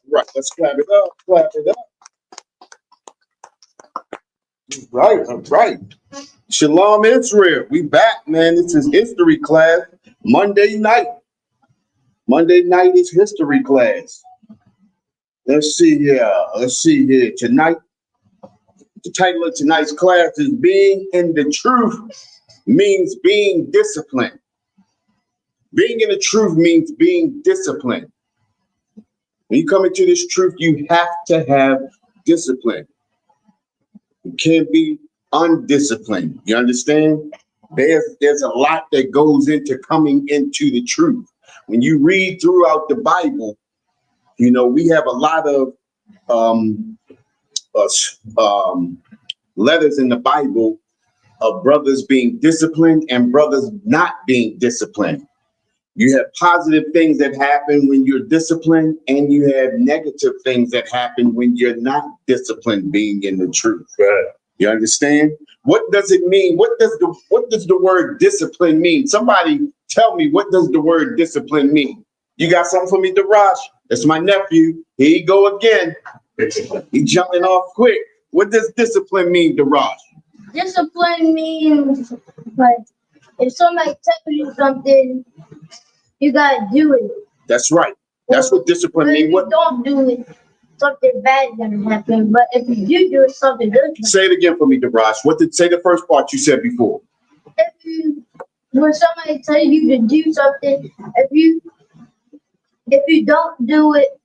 Right. Let's clap it up. Clap it up. Right. All right. Shalom Israel. We back, man. This is history class. Monday night. Monday night is history class. Let's see here. Let's see here. Tonight, the title of tonight's class is Being in the Truth Means Being Disciplined. Being in the truth means being disciplined. When you come into this truth, you have to have discipline. You can't be undisciplined. You understand? There's a lot that goes into coming into the truth. When you read throughout the Bible, you know, we have a lot of letters in the Bible of brothers being disciplined and brothers not being disciplined. You have positive things that happen when you're disciplined, and you have negative things that happen when you're not disciplined, being in the truth. Right. You understand? What does it mean? What does the word discipline mean? Somebody tell me, what does the word discipline mean? You got something for me, Darash? That's my nephew. Here you go again. He jumping off quick. What does discipline mean, Darash? Discipline means, like, if somebody tells you something, you gotta do it. That's right. That's what discipline means. If you don't do it, something bad is gonna happen. But if you do it, something good. Say it again for me, Darash. Say the first part you said before? When somebody tells you to do something, if you don't do it,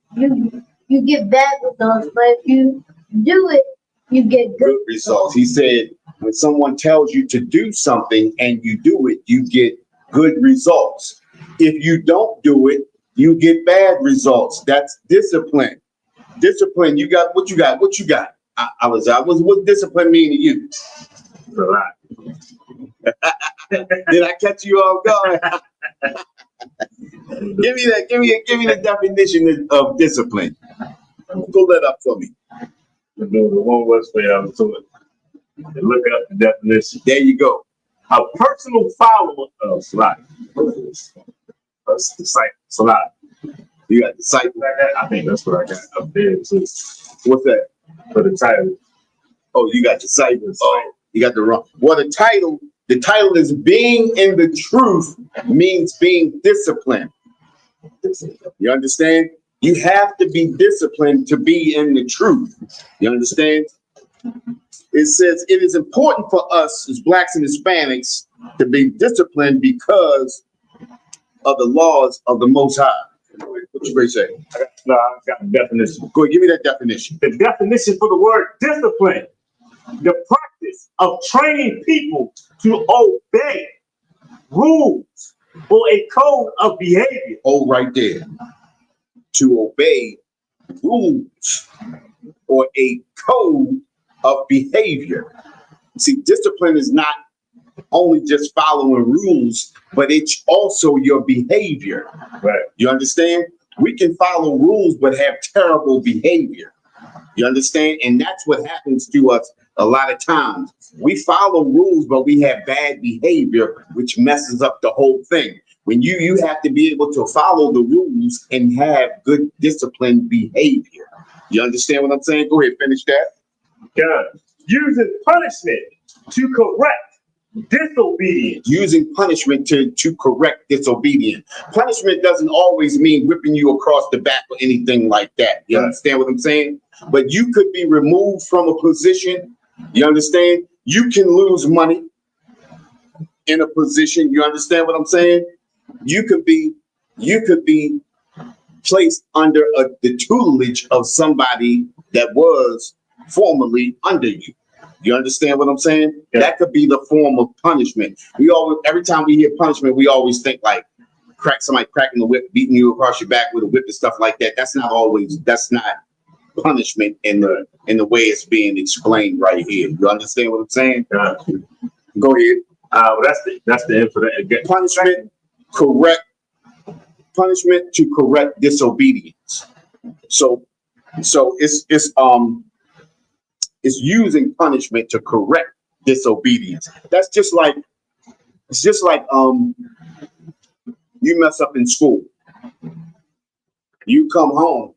you get bad results. But if you do it, you get good results. He said, when someone tells you to do something and you do it, you get good results. If you don't do it, you get bad results. That's discipline. Discipline. You got what you got. What you got? What discipline mean to you? A lot. Did I catch you off guard? Give me the definition of discipline. Pull that up for me. The one was for to it. Look up the definition. There you go. A personal follower of Salah. Salah. You got disciple. I think that's what I got up there too. What's that? For the title. Oh, you got disciples. Oh, you got the wrong. Well, the title is Being in the Truth means being disciplined. You understand? You have to be disciplined to be in the truth. You understand? It says it is important for us as Blacks and Hispanics to be disciplined because of the laws of the Most High. What you say? I got the definition. Go ahead, give me that definition. The definition for the word discipline: the practice of training people to obey rules or a code of behavior. Oh, right there. To obey rules or a code of behavior. See, discipline is not only just following rules, but it's also your behavior. Right. You understand? We can follow rules but have terrible behavior. You understand? And that's what happens to us a lot of times. We follow rules, but we have bad behavior, which messes up the whole thing. When you have to be able to follow the rules and have good disciplined behavior. You understand what I'm saying? Go ahead, finish that. God. Using punishment to correct disobedience. Using punishment to correct disobedience. Punishment doesn't always mean whipping you across the back or anything like that. You understand what I'm saying? But you could be removed from a position. You understand? You can lose money in a position. You understand what I'm saying? You could be placed under the tutelage of somebody that was formerly under you. You understand what I'm saying? Yeah. That could be the form of punishment. Every time we hear punishment, we always think like somebody cracking the whip, beating you across your back with a whip and stuff like that. That's not punishment in the way it's being explained right here. You understand what I'm saying? Go ahead. That's the end for that. Punishment to correct disobedience. So it's using punishment to correct disobedience. It's just like you mess up in school. You come home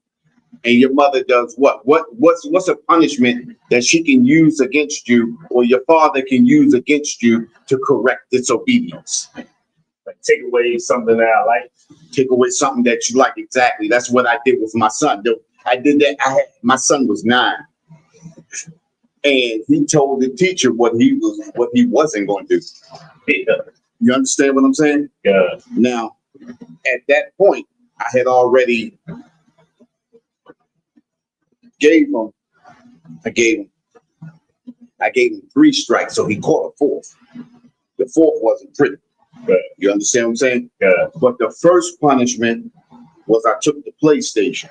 and your mother does what? What's a punishment that she can use against you, or your father can use against you to correct disobedience? Like take away something that I like. Take away something that you like. Exactly. That's what I did with my son. I did that. My son was 9, and he told the teacher what he wasn't going to do. Yeah. You understand what I'm saying? Yeah. Now, at that point, I had already I gave him 3 strikes, so he caught a 4th. The 4th wasn't pretty. Right. You understand what I'm saying? Yeah. But the first punishment was I took the PlayStation.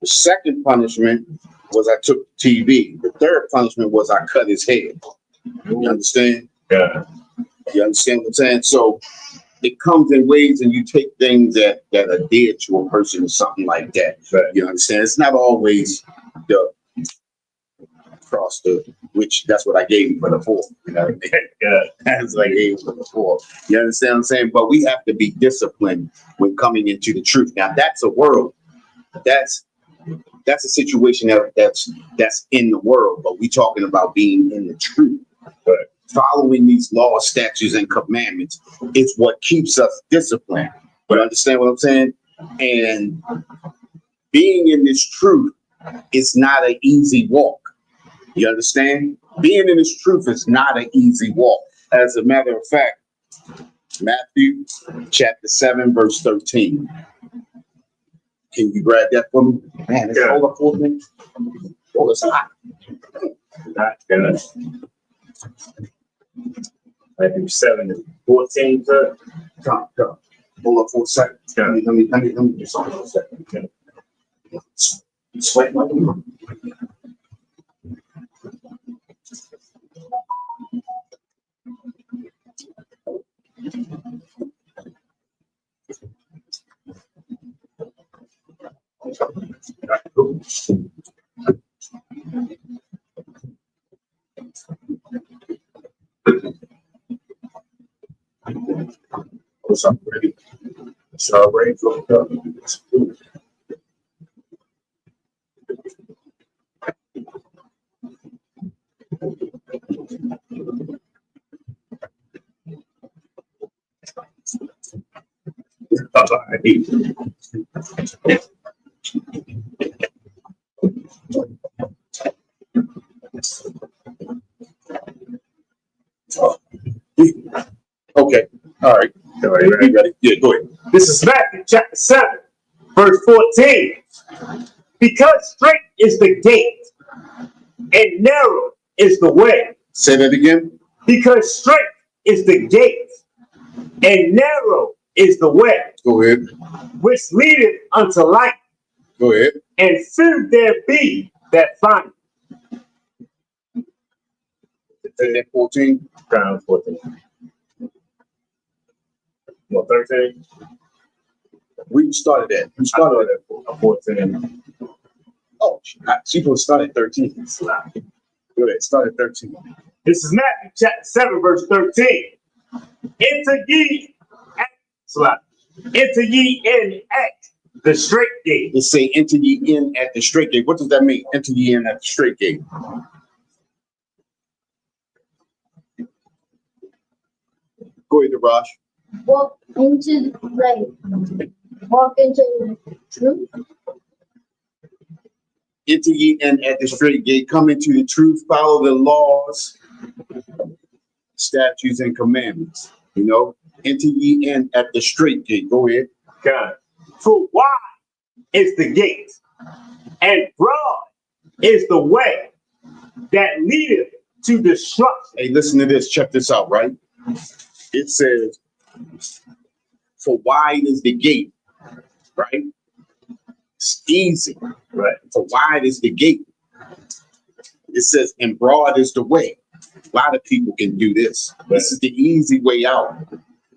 The second punishment was I took the TV. The third punishment was I cut his head. You understand? Yeah. You understand what I'm saying? So it comes in ways, and you take things that are dear to a person or something like that. Right. You understand? It's not always the cross which that's what I gave him for the 4th. You know what I mean? Yeah. That's what I gave him for the 4th. You understand what I'm saying? But we have to be disciplined when coming into the truth. Now that's a world. That's a situation that's in the world, but we talking about being in the truth. Right. Following these laws, statutes, and commandments is what keeps us disciplined. You understand what I'm saying? And being in this truth is not an easy walk. You understand? Being in this truth is not an easy walk. As a matter of fact, Matthew chapter 7, verse 13. Can you grab that for me? Man, it's all up for me. Oh, it's hot. Yeah. Matthew 7:14. Come. Hold up for a second. Yeah. Let me do something for a second. Sweat like a What's up, ready? So ready for the Okay. All right. Ready? You ready? Yeah, go ahead. This is Matthew chapter 7, verse 14. Because straight is the gate, and narrow is the way. Say that again. Because straight is the gate, and narrow is the way, Go ahead. which leadeth unto life, Go ahead. and few there be that find it. Say that 14. Down 14. Well, 13. We started at. We started at. 14. Oh, she supposed to start at 13. Go ahead. Start at 13. This is Matthew chapter 7, verse 13. Enter ye in at the straight gate. It say enter ye in at the straight gate. What does that mean? Enter ye in at the straight gate. Go ahead, Raj. Walk into the truth. Enter ye in at the straight gate. Come into the truth. Follow the laws, statutes, and commandments. You know, enter ye in at the straight gate. Go ahead. God. For wide is the gate, and broad is the way that leadeth to destruction. Hey, listen to this. Check this out, right? It says, for wide is the gate, right? It's easy. Right. For wide is the gate. It says, and broad is the way. A lot of people can do this. This is the easy way out.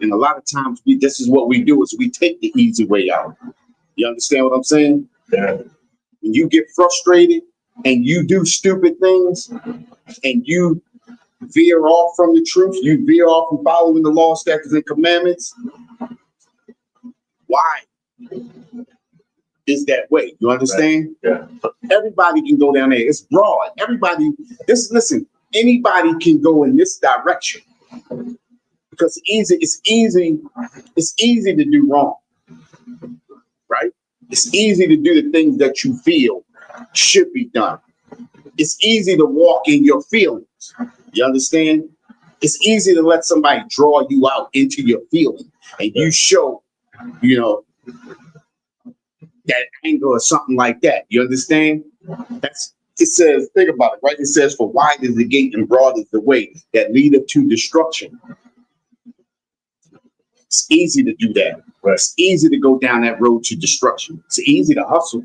And a lot of times this is what we do is we take the easy way out. You understand what I'm saying? Yeah. When you get frustrated and you do stupid things and you veer off from the truth, you veer off from following the law, statutes, and commandments. Why? is that way. You understand? Yeah. Everybody can go down there. It's broad. Everybody, listen, anybody can go in this direction because it's easy to do wrong, right? It's easy to do the things that you feel should be done. It's easy to walk in your feelings. You understand? It's easy to let somebody draw you out into your feelings and you show, that anger or something like that. You understand? It says, think about it, right? It says, for wide is the gate and broad is the way that leadeth to destruction. It's easy to do that. Right. It's easy to go down that road to destruction. It's easy to hustle.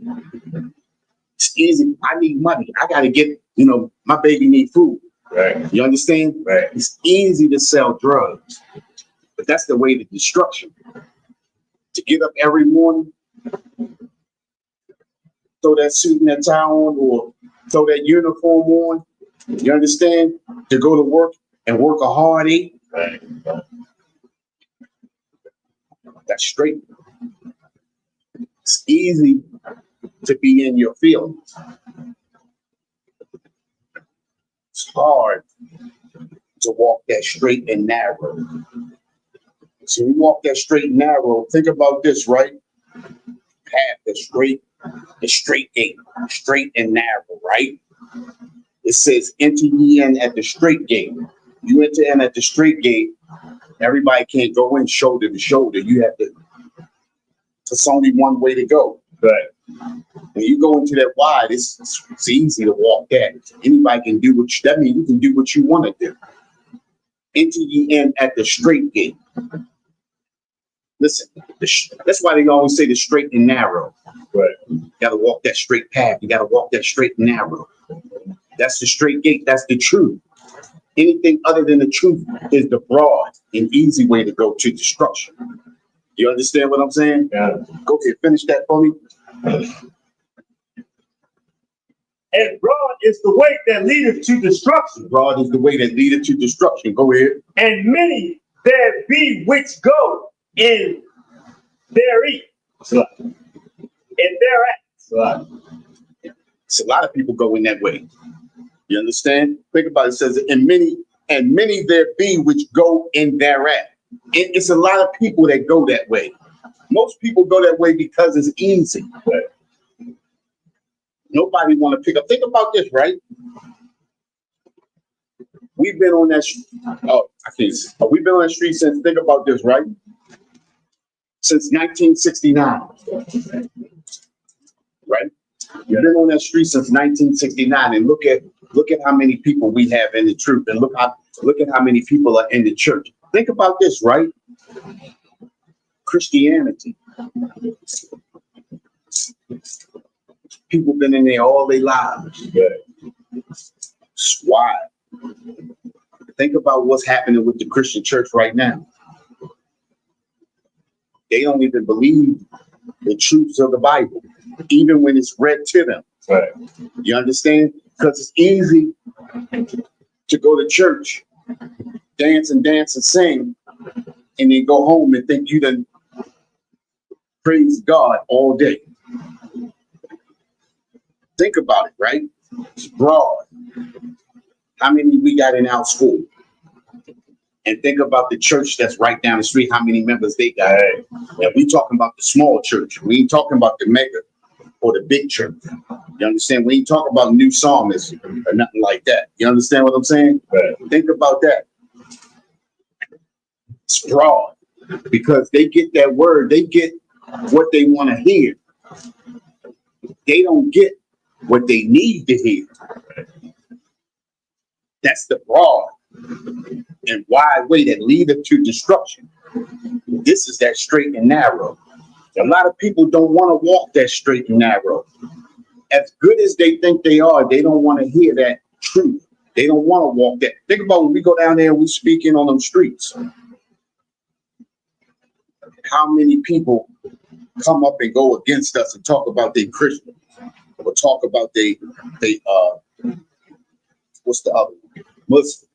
It's easy. I need money. I got to get, my baby need food. Right. You understand? Right. It's easy to sell drugs, but that's the way to destruction. To get up every morning, throw that suit and that tie on, or throw that uniform on. You understand? To go to work and work a hard 8. Right. That's straight. It's easy to be in your feelings. It's hard to walk that straight and narrow. So you walk that straight and narrow. Think about this, right? Path that's straight, the straight gate, straight and narrow, right? It says, enter ye in at the straight gate. You enter in at the straight gate, everybody can't go in shoulder to shoulder. You have to, it's only one way to go. Right. When you go into that wide, it's easy to walk that. Anybody can do that means you can do what you want to do. Enter ye in at the straight gate. Listen, that's why they always say the straight and narrow. Right. You got to walk that straight path. You got to walk that straight and narrow. That's the straight gate. That's the truth. Anything other than the truth is the broad and easy way to go to destruction. You understand what I'm saying? Yeah. Go ahead, finish that for me. And broad is the way that leadeth to destruction. Broad is the way that leadeth to destruction. Go ahead. And many there be which go in therein. In thereat. So a lot of people go in that way. You understand? Think about it. It says, and many there be which go in thereat. It's a lot of people that go that way. Most people go that way because it's easy. Nobody want to pick up. Think about this, right? We've been on that. We've been on that street since. Think about this, right? Since 1969, right? We've been on that street since 1969, and look at how many people we have in the truth, and look at how many people are in the church. Think about this, right? Christianity. People been in there all their lives. It's wild. Think about what's happening with the Christian church right now. They don't even believe the truths of the Bible, even when it's read to them. Right. You understand? Because it's easy to go to church, dance and sing, and then go home and think you done praise God all day. Think about it, right? It's broad. How many we got in our school? And think about the church that's right down the street, how many members they got. Right. And we talking about the small church. We ain't talking about the mega or the big church. You understand? We ain't talking about new psalmists or nothing like that. You understand what I'm saying? Right. Think about that. It's broad because they get that word. They get what they want to hear. They don't get what they need to hear. That's the broad and wide way that leadeth to destruction. This is that straight and narrow. A lot of people don't want to walk that straight and narrow. As good as they think they are, they don't want to hear that truth. They don't want to walk that. Think about when we go down there and we speak in on them streets. How many people come up and go against us and talk about they Christian or talk about they what's the other one? Muslim.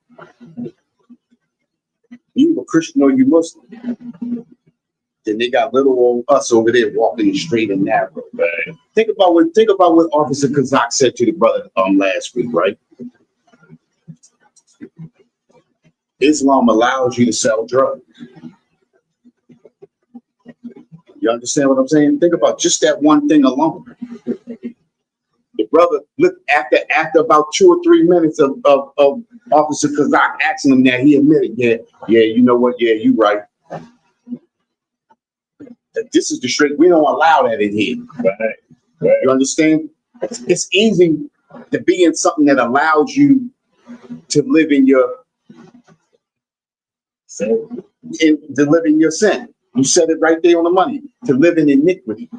You a Christian or you Muslim? Then they got little old us over there walking straight and narrow. Right. Think about what Officer Kazak said to the brother last week, right? Islam allows you to sell drugs. You understand what I'm saying? Think about just that one thing alone. The brother, look, after about 2 or 3 minutes of Officer Kazak asking him that, he admitted, yeah, you know what? Yeah, you right. This is the straight. We don't allow that in here. Right. You understand? It's easy to be in something that allows you to live in your sin. You said it right there on the money. To live in iniquity.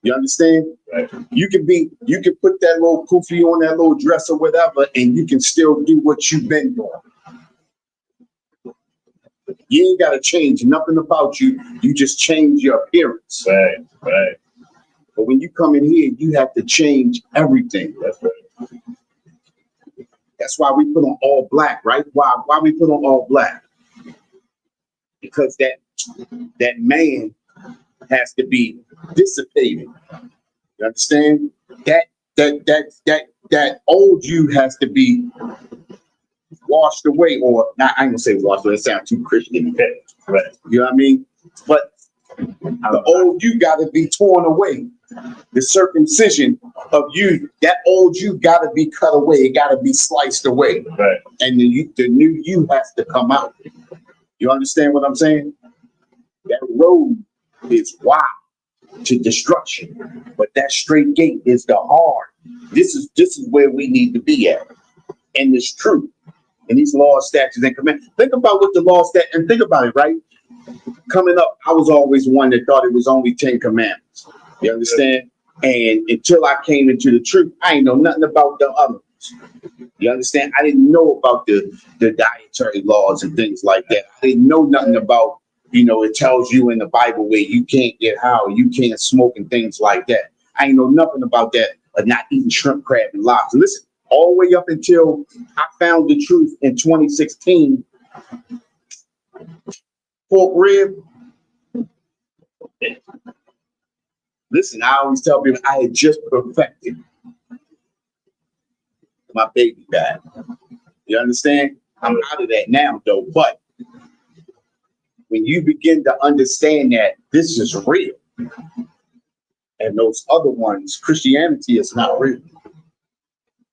You understand? Right. You can put that little kufi on, that little dress or whatever, and you can still do what you've been doing. You ain't got to change nothing about you. You just change your appearance. Right. But when you come in here, you have to change everything. That's right. That's why we put on all black, right? Why we put on all black? Because that man has to be dissipated. You understand? That old you has to be washed away, or not. I ain't gonna say washed away. It sounds too Christian. Right. You know what I mean? But the old you got to be torn away. The circumcision of you, that old you got to be cut away. It got to be sliced away. Right. And the new you has to come out. You understand what I'm saying? That road is wide to destruction, but that straight gate is the hard. This is where we need to be at. And it's true. And these laws, statutes, and commandments. Think about what the law, statute, and think about it, right? Coming up, I was always one that thought it was only 10 commandments. You understand? And until I came into the truth, I ain't know nothing about the others. You understand? I didn't know about the dietary laws and things like that. I didn't know nothing about, it tells you in the Bible where you can't get high, you can't smoke and things like that. I ain't know nothing about that, not eating shrimp, crab, and lobster. Listen, all the way up until I found the truth in 2016, pork rib. Listen, I always tell people I had just perfected my baby back. You understand? I'm out of that now, though. But when you begin to understand that this is real, and those other ones, Christianity is not real.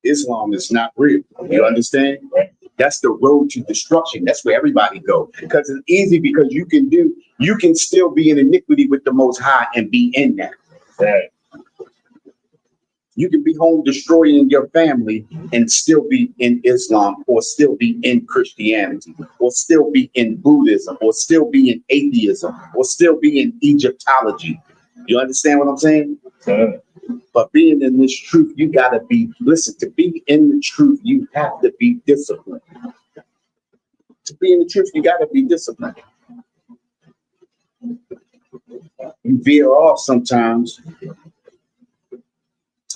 Islam is not real. You understand? That's the road to destruction. That's where everybody goes. Because it's easy, because you can still be in iniquity with the Most High and be in that. Right. You can be home destroying your family and still be in Islam, or still be in Christianity, or still be in Buddhism, or still be in atheism, or still be in Egyptology. You understand what I'm saying? But being in this truth, you got to be, to be in the truth, you have to be disciplined. To be in the truth, you got to be disciplined. You veer off sometimes.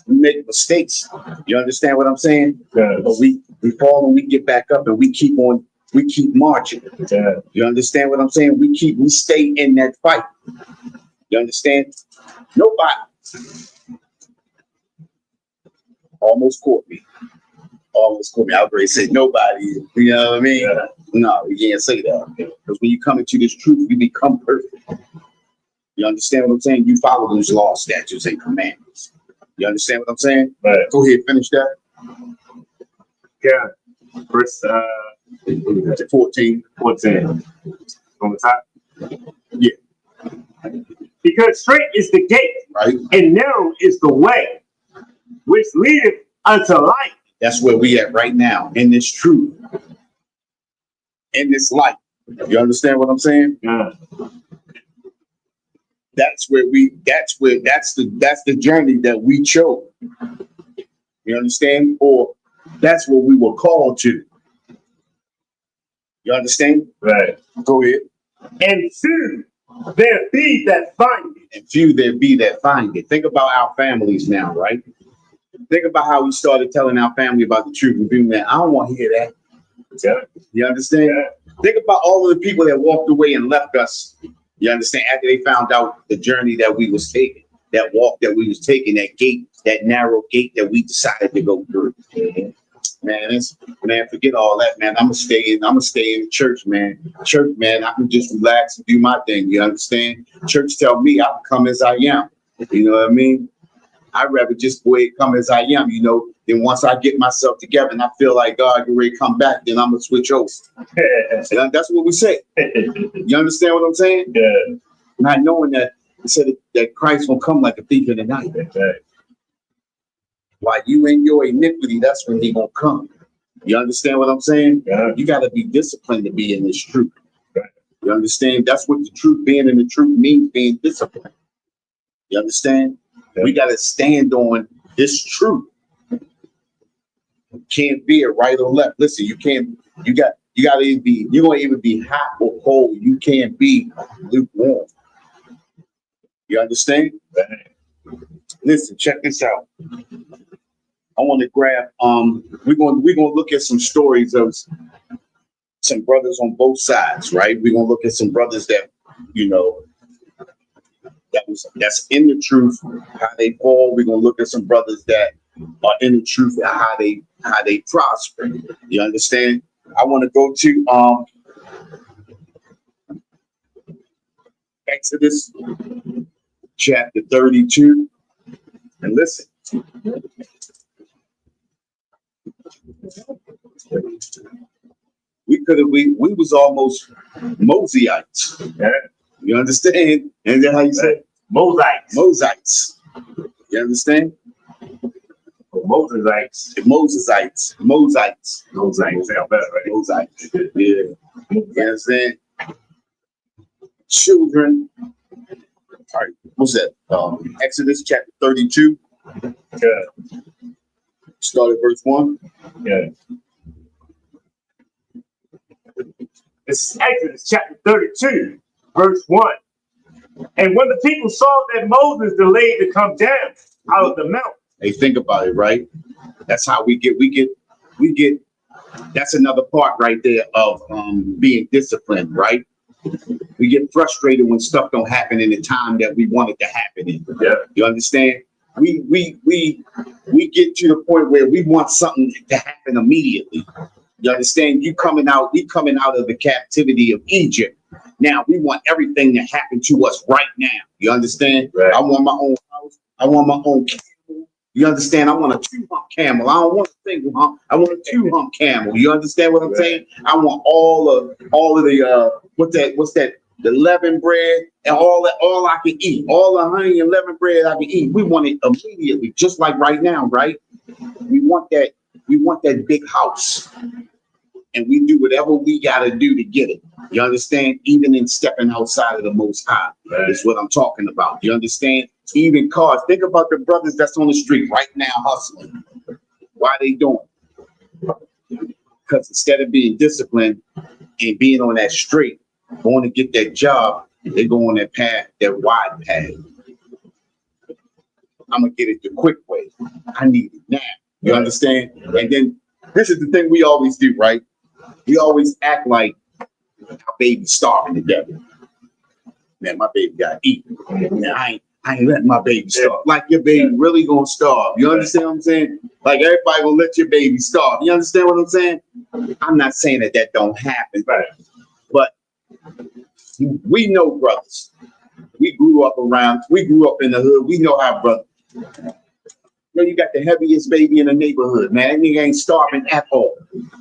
We make mistakes. You understand what I'm saying? Yes. But we fall and we get back up and we keep marching. Yes. You understand what I'm saying? We stay in that fight. You understand? Nobody almost caught me. I was ready to say nobody. You know what I mean? Yeah. No, you can't say that. Because when you come into this truth, you become perfect. You understand what I'm saying? You follow those laws, statutes, and commandments. You understand what I'm saying? Right. Go ahead, finish that. Yeah. Verse 14. On the top. Yeah. Because straight is the gate, Right. and narrow is the way which leadeth unto life. That's where we at right now, in this truth, in this light. You understand what I'm saying? Yeah. That's the journey that we chose. You understand? Or that's what we were called to. You understand? Right. Go ahead. And few there be that find it. And few there be that find it. Think about our families now, right? Think about how we started telling our family about the truth and being that I don't want to hear that. Yeah. You understand? Yeah. Think about all of the people that walked away and left us. You understand? After they found out the journey that we was taking, that walk that we was taking, that gate, that narrow gate that we decided to go through. Man, forget all that, man. I'm gonna stay in the church, man. Church, man, I can just relax and do my thing. You understand? Church tell me I can come as I am. You know what I mean? I'd rather just go ahead and come as I am, you know. Then once I get myself together and I feel like God can ready to come back, then I'm gonna switch over. And that's what we say. You understand what I'm saying? Yeah. Not knowing that it said that Christ will come like a thief in the night. While you in your iniquity, that's when he gonna come. You understand what I'm saying? Yeah. You gotta be disciplined to be in this truth. You understand? That's what the truth, being in the truth, means, being disciplined. You understand? Yeah. We gotta stand on this truth. Can't be a right or left. Listen, you gotta either be, you're gonna either be hot or cold. You can't be lukewarm. You understand? Listen, check this out. I want to grab we're gonna look at some stories of some brothers on both sides, right? We're gonna look at some brothers that, you know, that's in the truth, how they fall. We're gonna look at some brothers that are in the truth and how they prosper. You understand? I want to go to Exodus chapter 32 and listen. We was almost Moseites. Yeah. You understand? And then how you say Mosaites. Moseites. You understand? Mosaites. Moseites. Moseites. Mosaites sound better, right? Moseites. Yeah. You understand? Children. All right. What's that? Exodus chapter 32. Yeah. Start at verse 1. Yeah. It's Exodus chapter 32, verse 1. And when the people saw that Moses delayed to come down out of the mountain. Hey, think about it, right? That's how we get, that's another part right there of being disciplined, right? We get frustrated when stuff don't happen in the time that we want it to happen in. Yeah. You understand? We get to the point where we want something to happen immediately. You understand? We coming out of the captivity of Egypt. Now we want everything to happen to us right now. You understand? Right. I want my own house. I want my own camel. You understand? I want a 2-hump camel. I don't want a single hump. I want a 2-hump camel. You understand what I'm saying? I want all of the what's that? The leavened bread and all I can eat, all the honey and leavened bread I can eat. We want it immediately, just like right now, right? We want that big house. And we do whatever we got to do to get it. You understand? Even in stepping outside of the Most High, Right. is what I'm talking about. You understand? Even cars. Think about the brothers that's on the street right now hustling. Why they doing? Because instead of being disciplined and being on that straight, going to get that job, they go on that path, that wide path. I'm going to get it the quick way. I need it now. You understand? And then this is the thing we always do, right? We always act like our baby's starving to death. Man, my baby got to eat. Man, I ain't letting my baby starve. Like your baby really gonna starve. You understand what I'm saying? Like everybody gonna let your baby starve. You understand what I'm saying? I'm not saying that don't happen. Right. But we know brothers. We grew up in the hood. We know how brothers. You know, you got the heaviest baby in the neighborhood, man. That nigga ain't starving at all.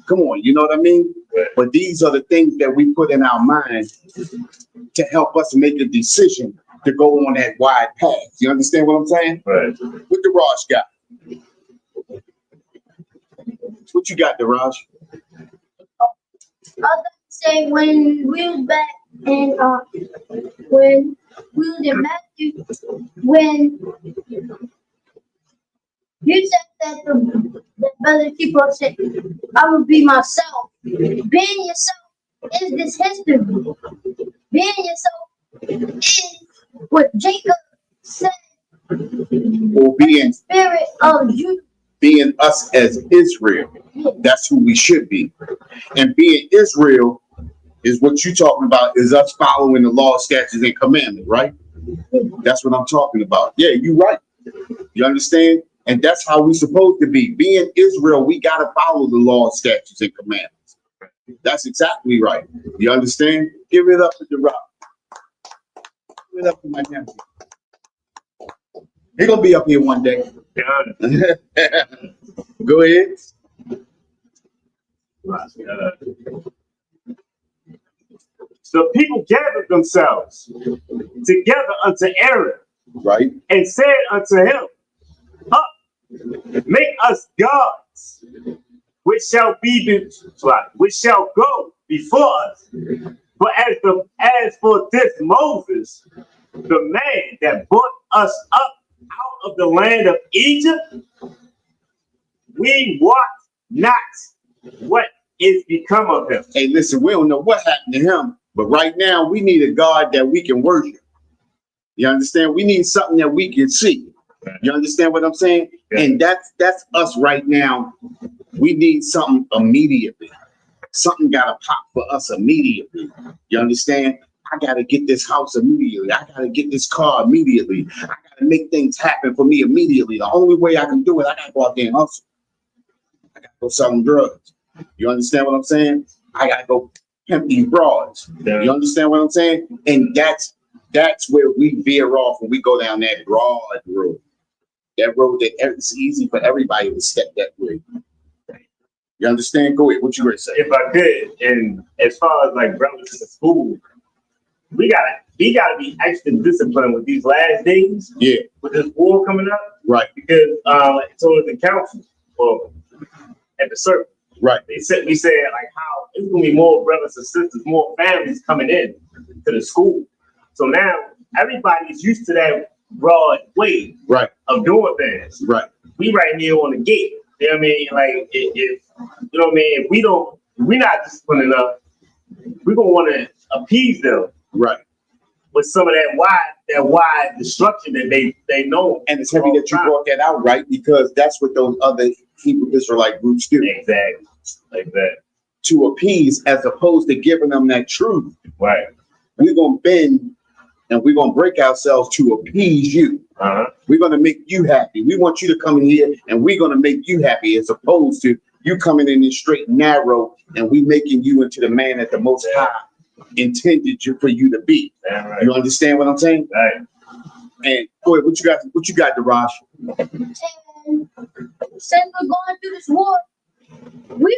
Come on, you know what I mean? Right. But these are the things that we put in our mind to help us make a decision to go on that wide path. You understand what I'm saying? Right. What the Raj got? What you got, Daraj? I was gonna say when we was back in when we was in Matthew, when you said that the brother keeper said, I will be myself. Being yourself is this history. Being yourself is what Jacob said. Or being Spirit of you. being us as Israel. That's who we should be. And being Israel is what you talking about, is us following the law, statutes, and commandments, right? That's what I'm talking about. Yeah, you're right. You understand? And that's how we supposed to be. Being Israel, we got to follow the law, statutes, and commandments. That's exactly right. You understand? Give it up to the rock. Give it up to my nephew. He's going to be up here one day. Go ahead. The people gathered themselves together unto Aaron, Right. and said unto him, Up, make us gods, which shall go before us. But as for this Moses, the man that brought us up out of the land of Egypt, we wot not what is become of him. Hey, listen, we don't know what happened to him, but right now we need a God that we can worship. You understand? We need something that we can see. You understand what I'm saying? Yeah. And that's us right now. We need something immediately. Something gotta pop for us immediately. You understand? I gotta get this house immediately. I gotta get this car immediately. I gotta make things happen for me immediately. The only way I can do it, I gotta go out there and hustle. I gotta go selling drugs. You understand what I'm saying? I gotta go pimp these broads. Yeah. You understand what I'm saying? And that's where we veer off when we go down that broad road. That road that it's easy for everybody to step that way. You understand? Go ahead. What you going to say? If I could, and as far as like brothers in the school, we gotta be extra disciplined with these last days. Yeah. With this war coming up, Right. because so at the council or at the circle, Right. we said like how it's gonna be more brothers and sisters, more families coming in to the school. So now everybody's used to that broad way Right. of doing things. Right. We right here on the gate. You know what I mean? Like if you know what I mean, if we're not disciplined enough, we're gonna want to appease them Right. with some of that wide destruction that they know. And it's heavy that you brought that out, right? Because that's what those other Hebrew Israelite groups do. Exactly. Like that. To appease, as opposed to giving them that truth. Right. We're going to bend and we're going to break ourselves to appease you. Uh-huh. We're going to make you happy. We want you to come in here and we're going to make you happy, as opposed to you coming in straight and narrow and we making you into the man that the Most High intended for you to be. Damn right. You understand what I'm saying? Right. And boy, what you got, Daraj? And since we're going through this war, we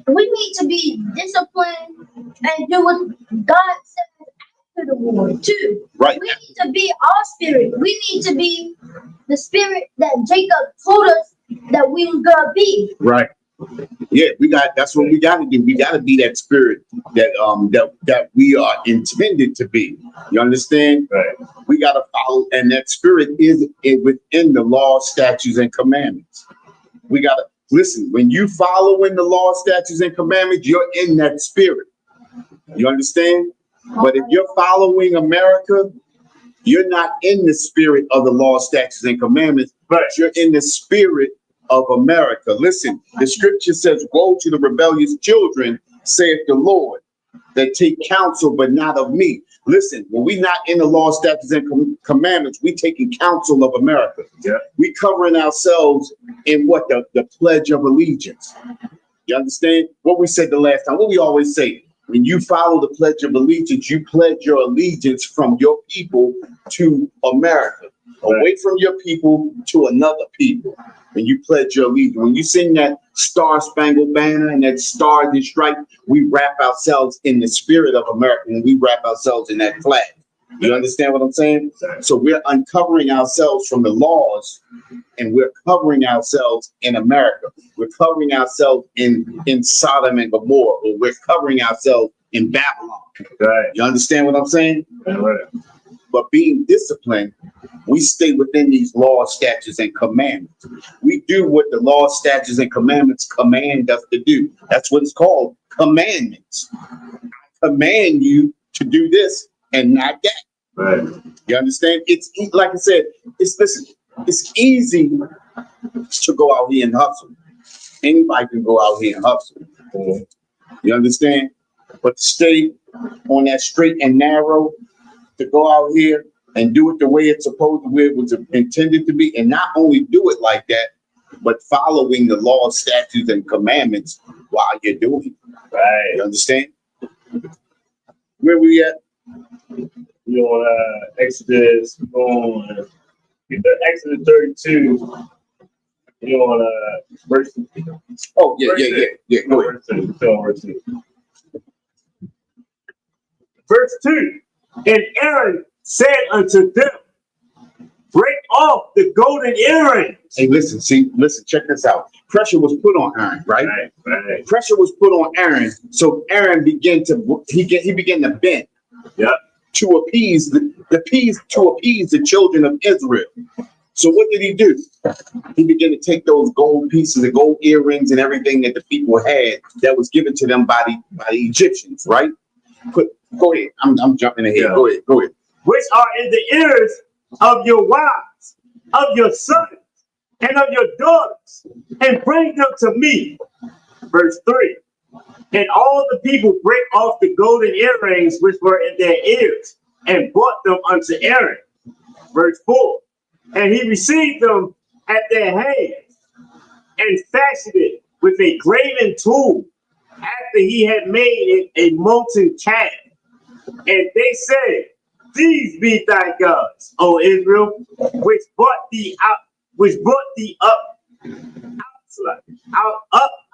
need to be disciplined and do what God says after the war too. Right. We need to be our spirit. We need to be the spirit that Jacob told us that we was gonna be. Right. Yeah, that's what we got to do. We got to be that spirit that we are intended to be. You understand? Right. We got to follow, and that spirit is within the law, statutes, and commandments. We got to listen. When you follow in the law, statutes, and commandments, you're in that spirit. You understand? But if you're following America, you're not in the spirit of the law, statutes, and commandments. Right. You're in the spirit of America. Listen, the scripture says, woe to the rebellious children, saith the Lord, that take counsel, but not of me. Listen, when we not in the law, statutes, and commandments, we taking counsel of America. Yeah. We covering ourselves in what? The Pledge of Allegiance. You understand? What we said the last time, what we always say, when you follow the Pledge of Allegiance, you pledge your allegiance from your people to America, away from your people to another people. When you pledge your allegiance, when you sing that Star Spangled Banner and that Stars and Stripes, we wrap ourselves in the spirit of America, and we wrap ourselves in that flag. You understand what I'm saying? So we're uncovering ourselves from the laws, and we're covering ourselves in America. We're covering ourselves in Sodom and Gomorrah, or we're covering ourselves in Babylon. Right. You understand what I'm saying? Right. But being disciplined, we stay within these laws, statutes, and commandments. We do what the law, statutes, and commandments command us to do. That's what it's called, commandments. I command you to do this and not that. Right. You understand? It's like I said, it's easy to go out here and hustle. Anybody can go out here and hustle. Mhm. You understand? But to stay on that straight and narrow, to go out here and do it the way it's supposed to, where it was intended to be, and not only do it like that, but following the laws, statutes, and commandments while you're doing it. Right. You understand? Where we at? You know, Exodus, on Exodus 32. You know, verse. Oh, yeah. Go ahead. Verse 2. Verse 2. And Aaron said unto them, break off the golden earrings. Hey, listen, check this out. Pressure was put on Aaron, right? Right. Pressure was put on Aaron, so Aaron began to bend. Yep. To appease the children of Israel. So what did he do? He began to take those gold pieces, the gold earrings, and everything that the people had that was given to them by the Egyptians, right? Go ahead. I'm jumping ahead. Yeah. Go ahead. Which are in the ears of your wives, of your sons, and of your daughters, and bring them to me. Verse 3. And all the people break off the golden earrings which were in their ears, and brought them unto Aaron. Verse 4. And he received them at their hands, and fashioned it with a graven tool, after he had made it a molten calf. And they said, these be thy gods, O Israel, which brought thee up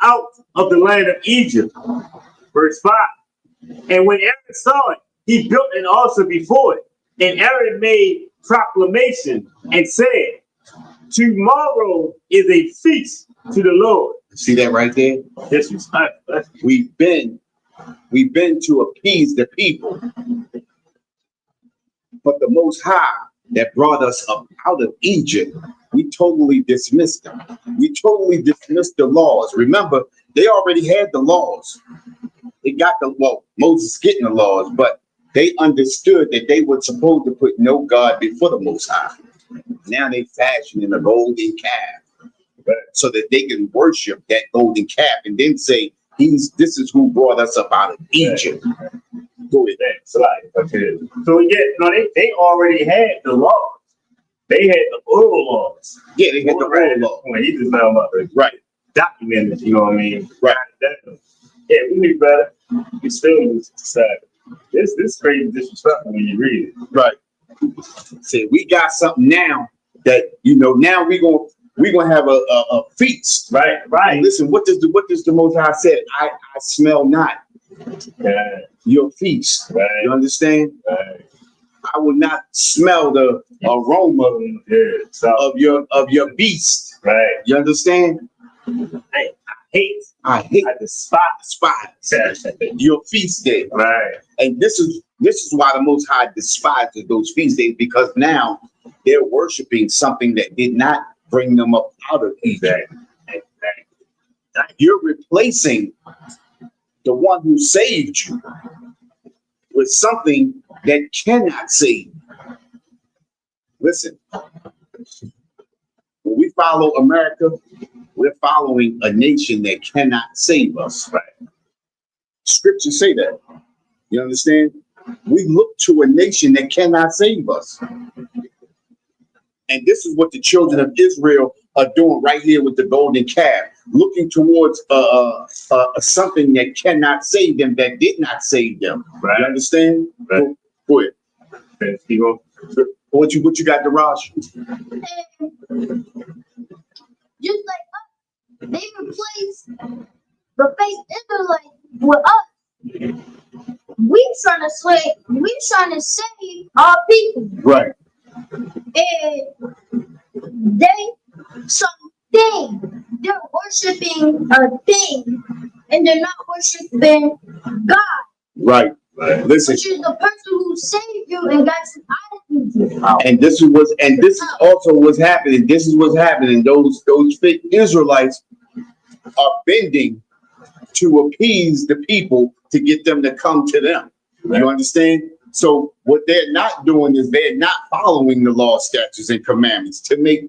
out of the land of Egypt. Verse 5. And when Aaron saw it, he built an altar before it. And Aaron made proclamation and said, tomorrow is a feast to the Lord. See that right there? This is We've been to appease the people. But the Most High that brought us up out of Egypt, we totally dismissed them. We totally dismissed the laws. Remember, they already had the laws. They got Moses getting the laws, but they understood that they were supposed to put no God before the Most High. Now they fashioning a golden calf so that they can worship that golden calf and then say, this is who brought us up out of Egypt. Go ahead. So they already had the laws. They had the oral laws. Yeah, they had the oral law. When he just now about to document it, you know what I mean? Right. Yeah, we knew better. We still decided. This is crazy disrespectful when you read it. Right. See, we got something now that now we're gonna have a feast. Right. And listen, what does the Most High said? I smell not your feast. Right. You understand? Right. I will not smell the aroma of your beast. Right. You understand? I despise your feast day. Right. And this is why the Most High despises those feast days, because now they're worshiping something that did not bring them up out of Egypt. You're replacing the one who saved you with something that cannot save you. Listen, when we follow America, we're following a nation that cannot save us. Right. Scriptures say that. You understand? We look to a nation that cannot save us. And this is what the children of Israel are doing right here with the golden calf, looking towards something that cannot save them, that did not save them. Right. You understand? Right. Go ahead. What you got, Daraj? Just like us, they replaced the fake Israelite with us. We trying to save our people. Right. And they're worshiping a thing, and they're not worshiping God. Right. Listen. Which is the person who saved you and got you out of Egypt. And this is also what's happening. This is what's happening. Those fake Israelites are bending to appease the people to get them to come to them. You understand? So what they're not doing is they're not following the law, statutes, and commandments to make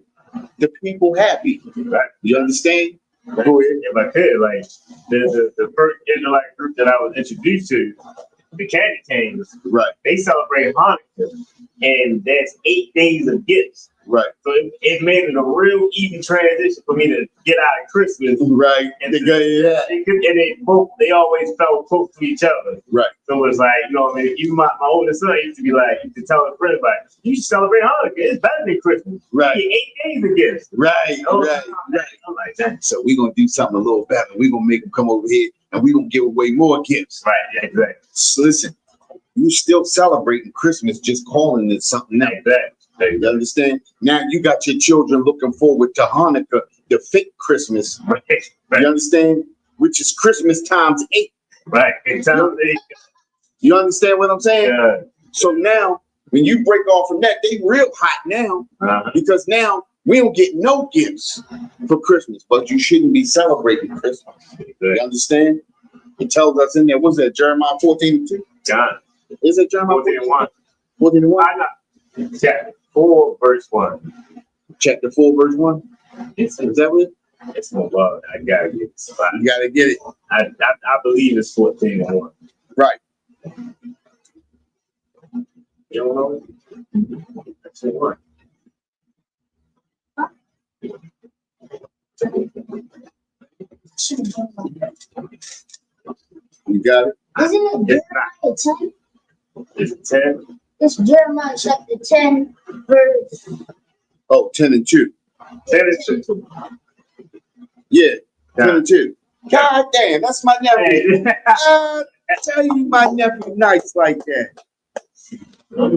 the people happy. You understand? Go ahead. If I could, like the first Israelite group that I was introduced to, the Candy Canes, Right, they celebrate Hanukkah, and that's 8 days of gifts. right, So it made it a real easy transition for me to get out of Christmas. right. And Yeah, they always felt close to each other. right, So it's like, you know, I mean, even my oldest son used to be like, used to tell his friends, like, you should celebrate Hanukkah. It's better than Christmas. right, You get 8 days of gifts. right, Oh, right, right. I'm like, that. So we're gonna do something a little better. We're gonna make them come over here and we're gonna give away more gifts. Right, yeah, exactly. So listen, you still celebrating Christmas, just calling it something else. Exactly. You understand? Now you got your children looking forward to Hanukkah, the fake Christmas. Right, You right, understand? Which is Christmas times 8. right. In terms You understand what I'm saying? of, So now, when you break off from that, they real hot now because now we don't get no gifts for Christmas, but you shouldn't be celebrating Christmas. You understand? It tells us in there, what's that, Jeremiah 14:2? John, Is it Jeremiah 14:1. 14:1? I got chapter 4, verse 1. Chapter 4, verse 1? It's Is that what? it's no love. I gotta get it. You gotta get it. I believe it's 14:1. Right. You don't know? That's the one. You got it? Isn't it It's not. Jeremiah 10? It's 10. It's Jeremiah chapter 10, verse. Oh, 10 and 2. 10 is 2. Yeah, 10 and 2. God damn, that's my nephew. Hey. I tell you, my nephew nice like that. My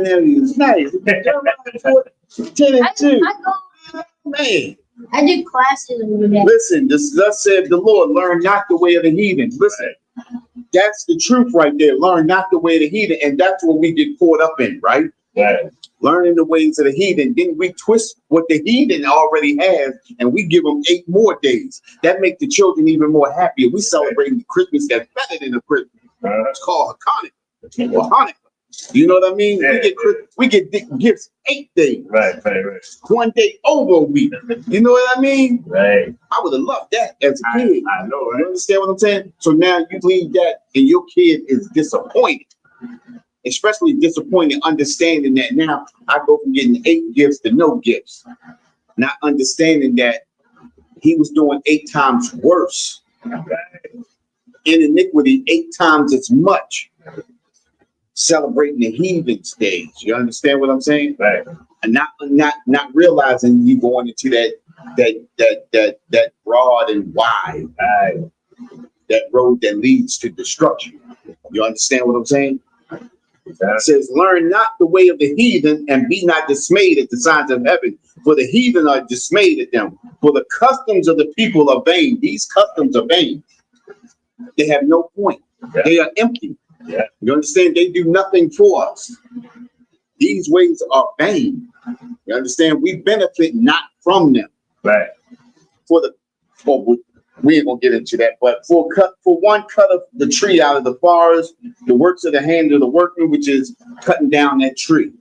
nephew's nice. 10 and 2. I go. Man, I do classes over there. listen, this thus said the Lord, learn not the way of the heathen. Listen, that's the truth right there. Learn not the way of the heathen, and that's what we get caught up in, right? Right. Learning the ways of the heathen. Then we twist what the heathen already has, and we give them 8 more days. That make the children even more happier. We celebrating Christmas that's better than the Christmas. It's called Hanukkah or Hanukkah. You know what I mean? Yeah. We get gifts 8 days, Right. 1 day over a week. You know what I mean? Right. I would have loved that as a kid. I know, You right? understand what I'm saying? So now you leave that, and your kid is disappointed. Especially disappointed, understanding that now I go from getting 8 gifts to no gifts. Not understanding that he was doing 8 times worse. In iniquity, 8 times as much. Celebrating the heathen stage. You understand what I'm saying? Right. And not realizing you going into that broad and wide, Right. that road that leads to destruction. You understand what I'm saying? It Yeah. says, learn not the way of the heathen and be not dismayed at the signs of heaven, for the heathen are dismayed at them. For the customs of the people are vain. These customs are vain. They have no point. Yeah. They are empty. Yeah. You understand? They do nothing for us. These ways are vain. You understand? We benefit not from them. Right. We ain't gonna get into that, but for one cut of the tree out of the forest, the works of the hand of the workman, which is cutting down that tree.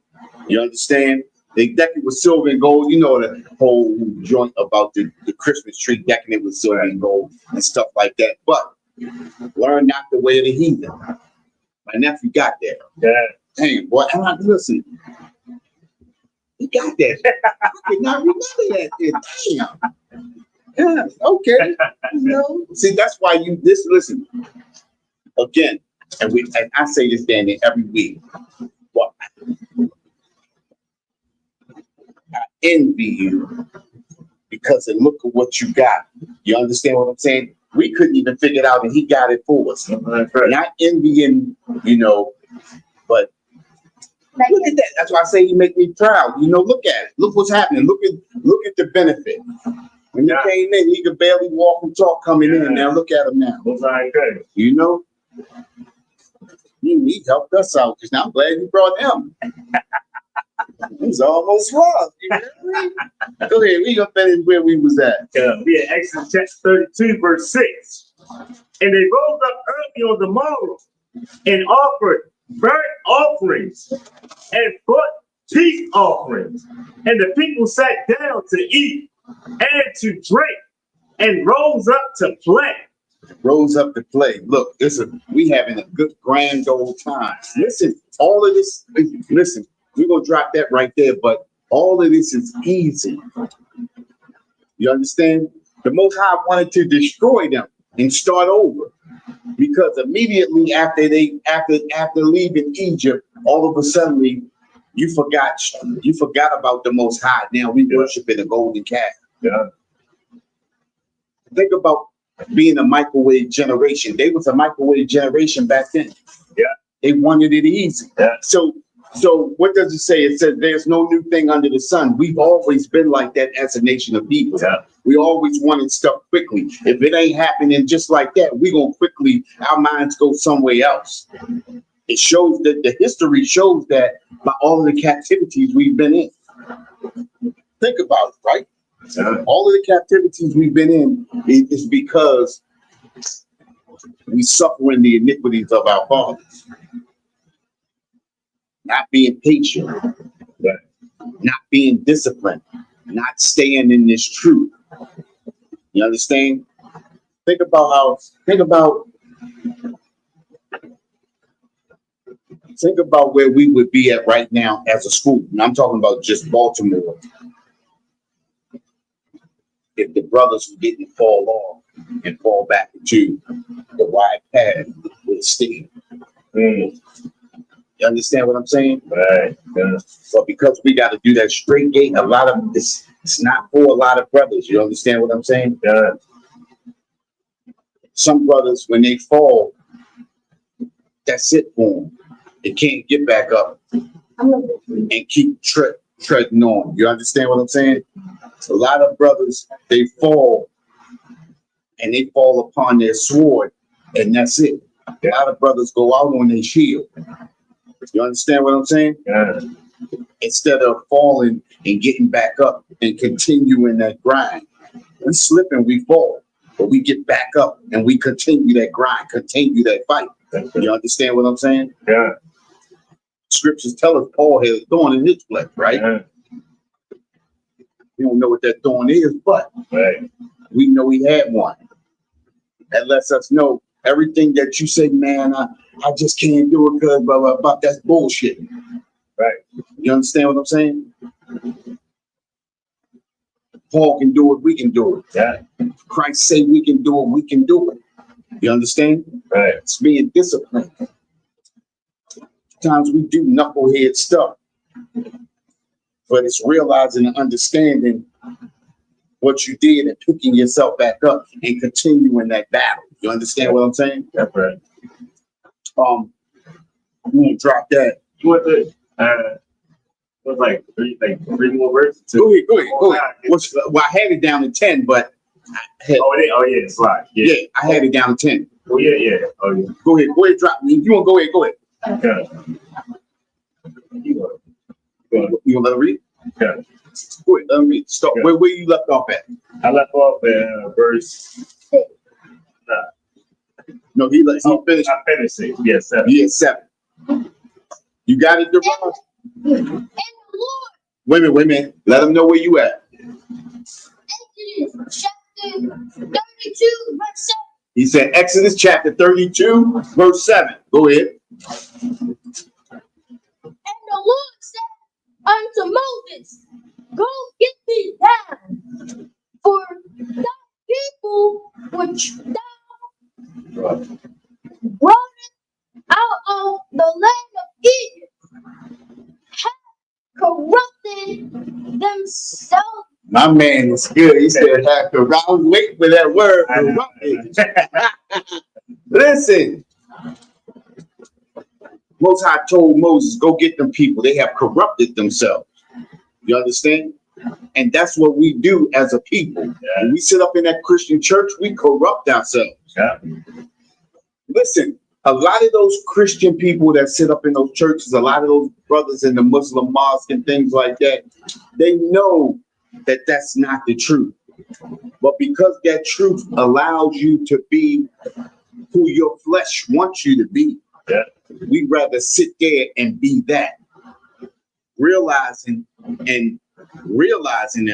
You understand? They deck it with silver and gold. You know the whole joint about the Christmas tree, decking it with silver and gold and stuff like that. But learn not the way of the heathen. My nephew got that. Yeah. Dang, boy, listen. He got that. I could not remember that. Damn. Yeah, okay. You know, see, that's why listen. Again, and I say this, Danny, every week. But I envy you because of look at what you got. You understand what I'm saying? We couldn't even figure it out, and he got it for us. That's right. Not envying, but look at that. That's why I say you make me proud. Look at it. Look what's happening. Look at the benefit. When he came in, he could barely walk and talk coming in. Now look at him now. Those are good. He helped us out. Because now I'm glad you brought him. He's almost rough. You hear me? Go ahead. We gonna finish where we was at. We at Exodus chapter 32, verse 6. And they rose up early on the morrow and offered burnt offerings and put peace offerings. And the people sat down to eat and to drink and rose up to play. Rose up to play. Look, we having a good grand old time. Listen, all of this, listen, we're gonna drop that right there, but all of this is easy. You understand? The Most High wanted to destroy them and start over. Because immediately after leaving Egypt, all of a sudden you forgot about the Most High. Now we worshiping a golden calf. Yeah. Think about being a microwave generation. They was a microwave generation back then. Yeah. They wanted it easy. Yeah. So what does it say? It says there's no new thing under the sun. We've always been like that as a nation of people. Yeah. We always wanted stuff quickly. If it ain't happening just like that, we gonna quickly, our minds go somewhere else. It shows that the history shows that by all of the captivities we've been in. Think about it, right? Yeah. All of the captivities we've been in is because we suffering the iniquities of our fathers. Not being patient, Yeah. not being disciplined, not staying in this truth. You understand? Think about where we would be at right now as a school. And I'm talking about just Baltimore. If the brothers didn't fall off and fall back into the wide path with stick. Mm. You understand what I'm saying? Right. Yeah. But because we got to do that straight gate, a lot of it's not for a lot of brothers. You understand what I'm saying? Yeah. Some brothers, when they fall, that's it for them. They can't get back up and keep treading on. You understand what I'm saying? A lot of brothers, they fall and they fall upon their sword, and that's it. A lot of brothers go out on their shield. You understand what I'm saying? Yeah. Instead of falling and getting back up and continuing that grind. We slip and we fall, but we get back up and we continue that grind, continue that fight. You understand what I'm saying? Yeah. Scriptures tell us Paul had a thorn in his flesh, right? Yeah. We don't know what that thorn is, but Right. we know he had one. That lets us know everything that you say, man, I just can't do it because blah, blah, blah. That's bullshit. Right. You understand what I'm saying? Paul can do it, we can do it. Yeah. Christ say we can do it, we can do it. You understand? Right. It's being disciplined. Sometimes we do knucklehead stuff, but it's realizing and understanding what you did and picking yourself back up and continuing that battle. You understand what I'm saying? That's right. I'm gonna drop that. You want the was like three more verses? Go ahead. Well, I had it down to 10, but Oh yeah, slide. Yeah. yeah, I had it down to 10. Oh yeah. Oh yeah. Go ahead, drop me. If you want to go ahead. Yeah. You gonna let her read? Yeah. Go ahead, let me read. Start Yeah. where you left off at. I left off at verse. No, he finished. I finished it. Yeah, 7. Yeah, 7. You got it, Devon? And the Lord, Wait a minute. Let them know where you at. Exodus chapter 32, verse 7. He said Exodus chapter 32, verse 7. Go ahead. And the Lord said unto Moses, go get thee down, for thy people which thou broughtest out of the land of Egypt have corrupted themselves. My man is good. He said, have to round wait for that word. Listen. Most High told Moses, go get them people. They have corrupted themselves. You understand? And that's what we do as a people. When we sit up in that Christian church, we corrupt ourselves. Yeah. Listen, a lot of those Christian people that sit up in those churches, a lot of those brothers in the Muslim mosque and things like that, they know that that's not the truth. But because that truth allows you to be who your flesh wants you to be, Yeah. we'd rather sit there and be that. Realizing and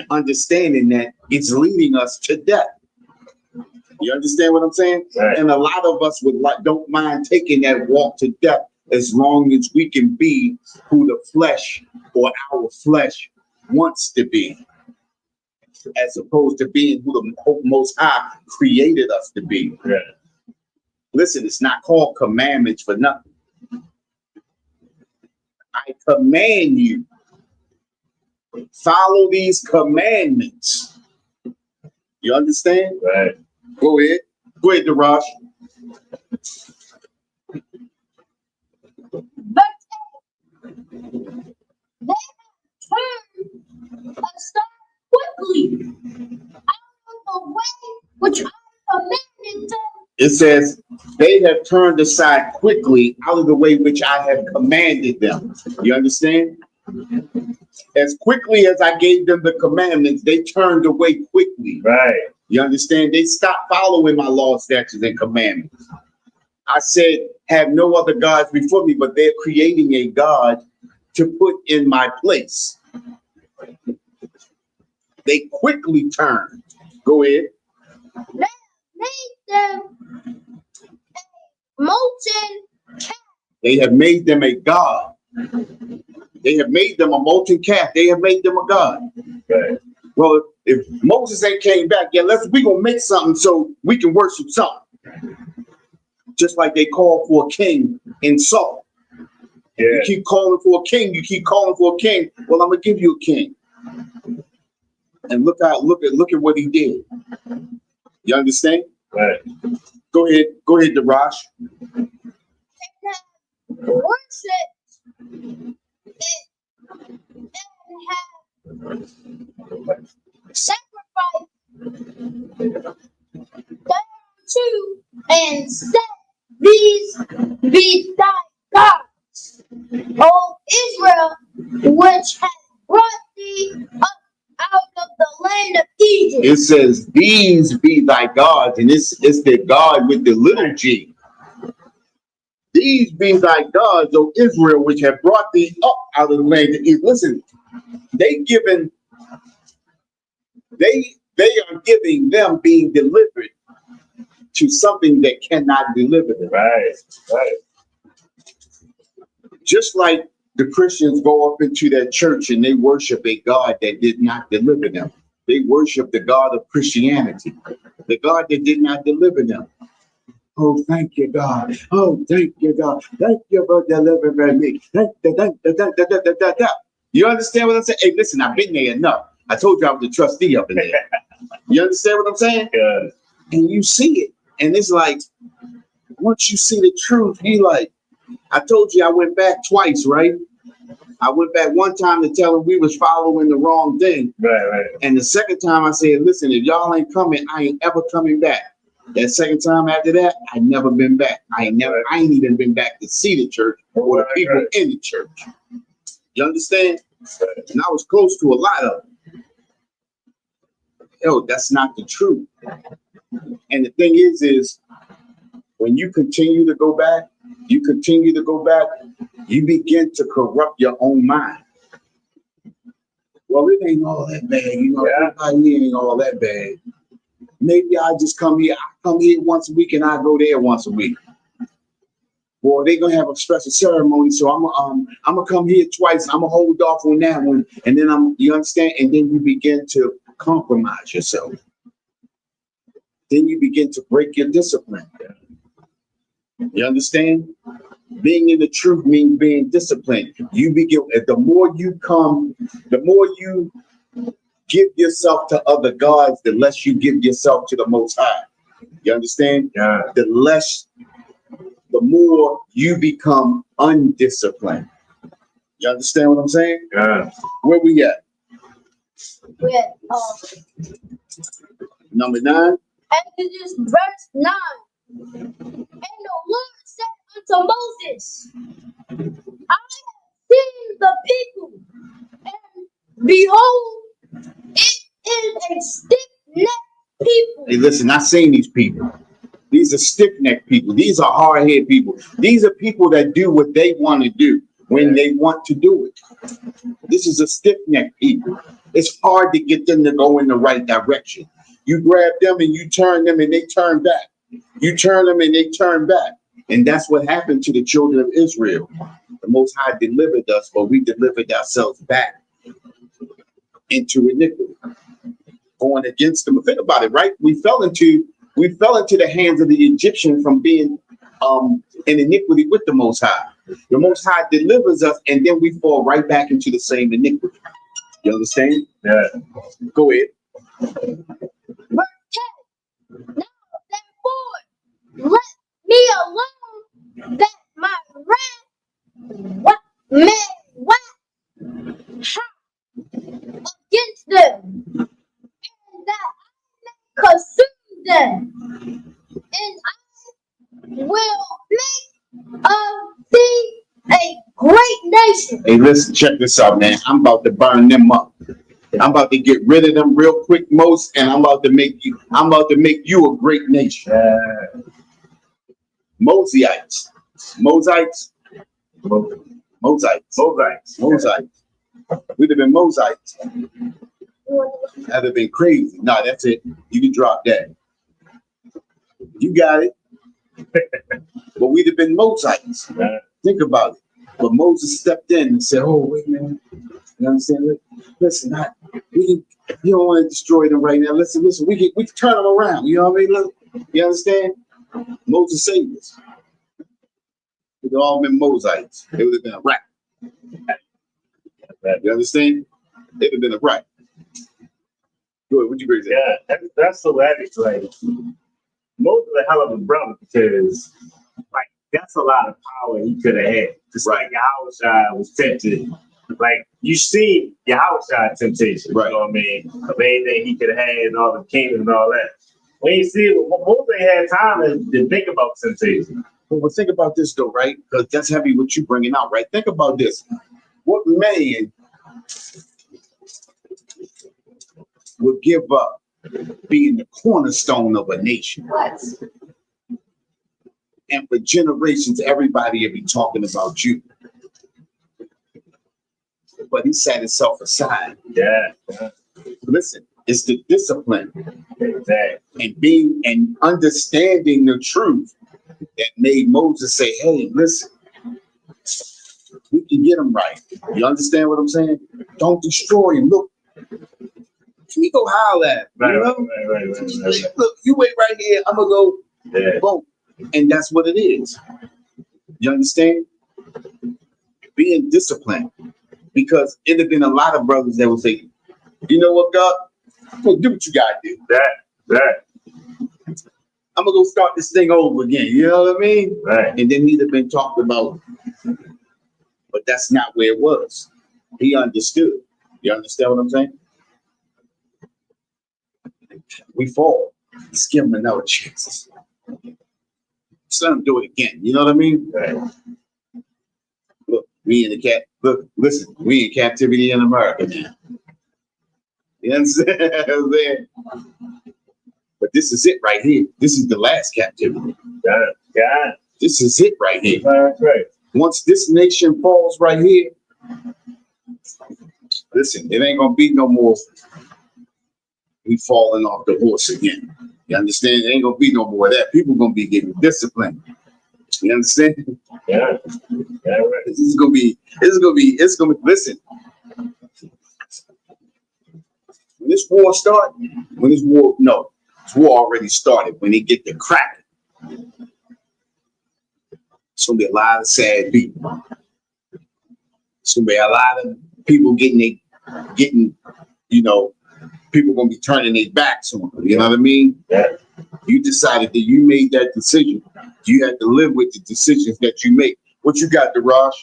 understanding that it's leading us to death. You understand what I'm saying? Right. And a lot of us don't mind taking that walk to death as long as we can be who the flesh or our flesh wants to be, as opposed to being who the Most High created us to be. Yeah. Listen, it's not called commandments for nothing. I command you, follow these commandments. You understand? Right. Go ahead. Go ahead, Darash. Verse 8. They have turned aside quickly out of the way which I commanded them. It says, they have turned aside quickly out of the way which I have commanded them. You understand? As quickly as I gave them the commandments, they turned away quickly. Right. You understand? They stopped following my law, statutes, and commandments. I said, have no other gods before me, but they're creating a God to put in my place. They quickly turned. Go ahead. They made them a molten calf. They have made them a God. They have made them a molten calf. They have made them a God. Right. Well, if Moses ain't came back yet, we gonna make something so we can worship something. Just like they called for a king in Saul. Yeah. You keep calling for a king. You keep calling for a king. Well, I'm gonna give you a king. And look at what he did. You understand? Right. Go ahead, Darash. Worship and have sacrificed thereunto, and said, these be thy gods, O Israel, which hath brought thee up out of the land of Egypt. It says, these be thy gods, and it's the God with the little g. These be thy gods, O Israel, which have brought thee up out of the land of Egypt. Listen, they are giving them being delivered to something that cannot deliver them. Right. Right. Just like the Christians go up into that church and they worship a God that did not deliver them. They worship the God of Christianity, the God that did not deliver them. Oh, thank you, God. Oh, thank you, God. Thank you for delivering me. You understand what I'm saying? Hey, listen, I've been there enough. I told you I was a trustee up in there. You understand what I'm saying? Yeah. And you see it. And it's like, once you see the truth, you like, I told you I went back twice, right? I went back one time to tell them we was following the wrong thing. Right. Right. And the second time I said, listen, if y'all ain't coming, I ain't ever coming back. That second time after that, I never been back. I ain't even been back to see the church or the people in the church. You understand? And I was close to a lot of them. Yo, that's not the truth. And the thing is when you continue to go back, you begin to corrupt your own mind. Well, it ain't all that bad, Everybody ain't all that bad. Maybe I just come here. I come here once a week and I go there once a week. Boy, they're gonna have a special ceremony, so I'm gonna come here twice. I'm gonna hold off on that one, and then you understand, and then you begin to compromise yourself. Then you begin to break your discipline. You understand? Being in the truth means being disciplined. You begin, the more you give yourself to other gods, the less you give yourself to the Most High. You understand? Yeah. The more you become undisciplined. You understand what I'm saying? Yeah. Where we at? With Number 9. Exodus verse 9. And the Lord said unto Moses, I have seen the people, and behold, it is a stiff-necked people. Hey, listen, I seen these people. These are stiff-necked people. These are hard-headed people. These are people that do what they want to do when they want to do it. This is a stiff-necked people. It's hard to get them to go in the right direction. You grab them and you turn them and they turn back. You turn them and they turn back. And that's what happened to the children of Israel. The Most High delivered us, but we delivered ourselves back into iniquity, going against them. Think about it, right? We fell into the hands of the Egyptians from being in iniquity with the Most High. The Most High delivers us, and then we fall right back into the same iniquity. You understand? Yeah. Go ahead. Verse 10. Now therefore, let me alone, that my wrath may wax hot against them, and that I may consume them, and I will make of thee a great nation. Hey, listen, check this out, man. I'm about to burn them up. I'm about to get rid of them real quick, Moses, and I'm about to make you a great nation. Moseites. Moseites. We'd have been Moseites. That'd have been crazy. No, that's it. You can drop that. You got it. But we'd have been Moseites. Think about it. But Moses stepped in and said, "Oh, wait, man. You understand? Listen, you don't want to destroy them right now. Listen, we can turn them around. You know what I mean? Look, you understand? Moses saved us. We'd have all been Moseites. It would have been a wrap. You understand? It would have been a wrap. Good. What you agree with that? Yeah, that's so epic. Like, Moses is a hell of a brother because, like, that's a lot of power he could have had. Just like Yahushua was tempted. Like, you see Yahushua temptation, Right. You know what I mean? Of anything he could have had and all the kingdom and all that. When you see it, Moses had time to think about temptation. Well, think about this though, right? Because that's heavy what you bringing out, right? Think about this. What man would give up being the cornerstone of a nation? And for generations, everybody will be talking about you. But he set himself aside. Yeah. Listen, it's the discipline Exactly. and understanding the truth that made Moses say, "Hey, listen, we can get them right." You understand what I'm saying? Don't destroy him. Look, we go holler at him. Right, You know? right. Look, you wait right here. I'm gonna go Yeah. boom, and that's what it is. You understand? Being disciplined, because it'd have been a lot of brothers that would say, "You know what, God? Well, do what you gotta do. That. I'm gonna go start this thing over again." You know what I mean? Right. And then he'd have been talked about, but that's not where it was. He understood. You understand what I'm saying? We fall. Let's give him another chance. Let's let him do it again. You know what I mean? Right. Look, listen, we in captivity in America now. You understand what I'm saying? But this is it right here. This is the last captivity. Yeah. This is it right here. That's right. Once this nation falls right here, listen, it ain't gonna be no more we falling off the horse again. You understand? It ain't gonna be no more of that. People gonna be getting disciplined. You understand? Yeah. Yeah, right. It's gonna be, listen. When this war already started. When they get the crack, it's gonna be a lot of sad people. It's gonna be a lot of people getting, people gonna be turning their backs on them. You know what I mean? Yeah. You decided that you made that decision. You had to live with the decisions that you make. What you got, Daraj?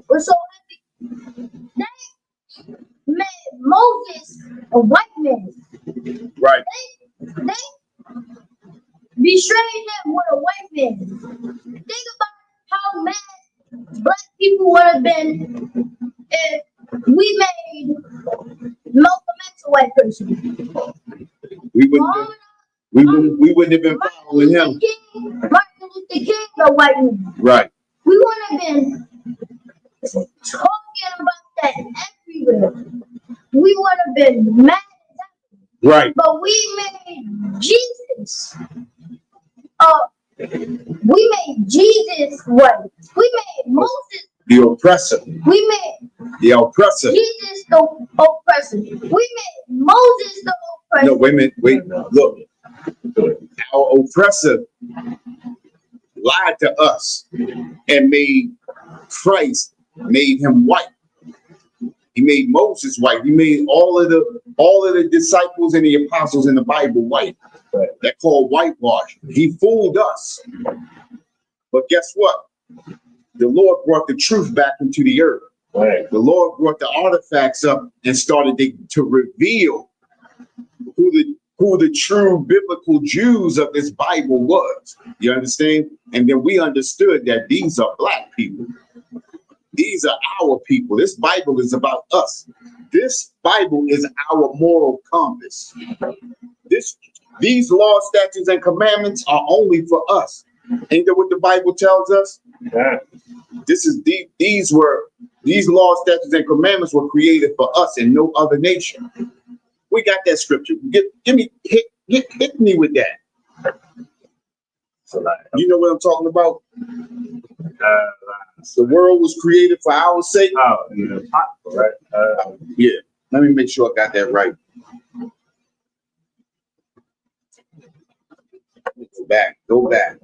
We're so happy. They made Moses a white man. Right. They betrayed him with a white man. Think about how mad black people would have been if we made Malcolm X a white person. We wouldn't have been following him. Martin Luther King, a white man. Right. We would have been talking about that everywhere. We would have been mad Right. But we made Jesus. We made Jesus what? We made Moses. The oppressor. We made The oppressor. Jesus the oppressor. We made Moses the oppressor. No, wait a minute. Wait. Look. Our oppressor lied to us and made Christ, made him white. He made Moses white. He made all of the disciples and the apostles in the Bible white. They're called whitewash. He fooled us. But guess what? The Lord brought the truth back into the earth. Right. The Lord brought the artifacts up and started to reveal who the true biblical Jews of this Bible was. You understand? And then we understood that these are black people. These are our people. This Bible is about us. This Bible is our moral compass. These laws, statutes, and commandments are only for us. Ain't that what the Bible tells us? Yeah. These laws, statutes, and commandments were created for us and no other nation. We got that scripture. Hit me with that. So like, You know what I'm talking about? The world was created for our sake. oh, yeah, right. Yeah. Let me make sure I got that right. Go back.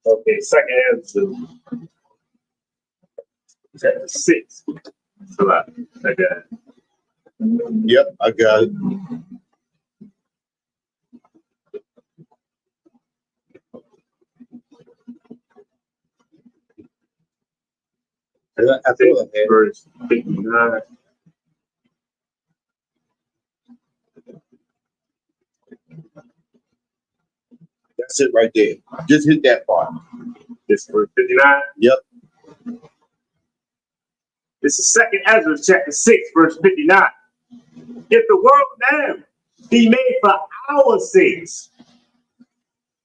Okay, second answer. Chapter 6. So like, I got it. Yep, I got it. I feel it, man. Verse 59. That's it right there. Just hit that part. This verse 59. Yep. This is second Ezra chapter 6, verse 59. If the world now be made for our sakes,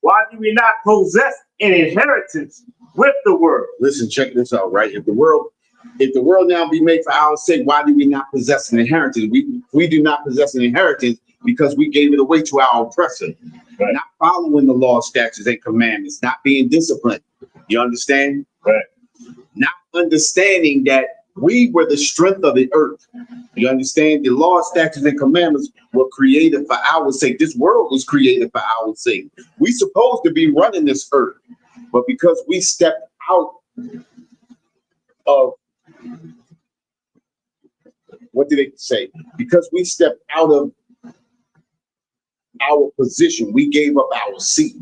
why do we not possess an inheritance with the world? Listen, check this out, right? If the world now be made for our sake, why do we not possess an inheritance? We do not possess an inheritance because we gave it away to our oppressor. Right. Not following the law, statutes, and commandments, not being disciplined. You understand? Right. Not understanding that we were the strength of the earth. You understand? The law, statutes, and commandments were created for our sake. This world was created for our sake. We supposed to be running this earth, but because we stepped out of, what did they say? Because we stepped out of our position, we gave up our seat.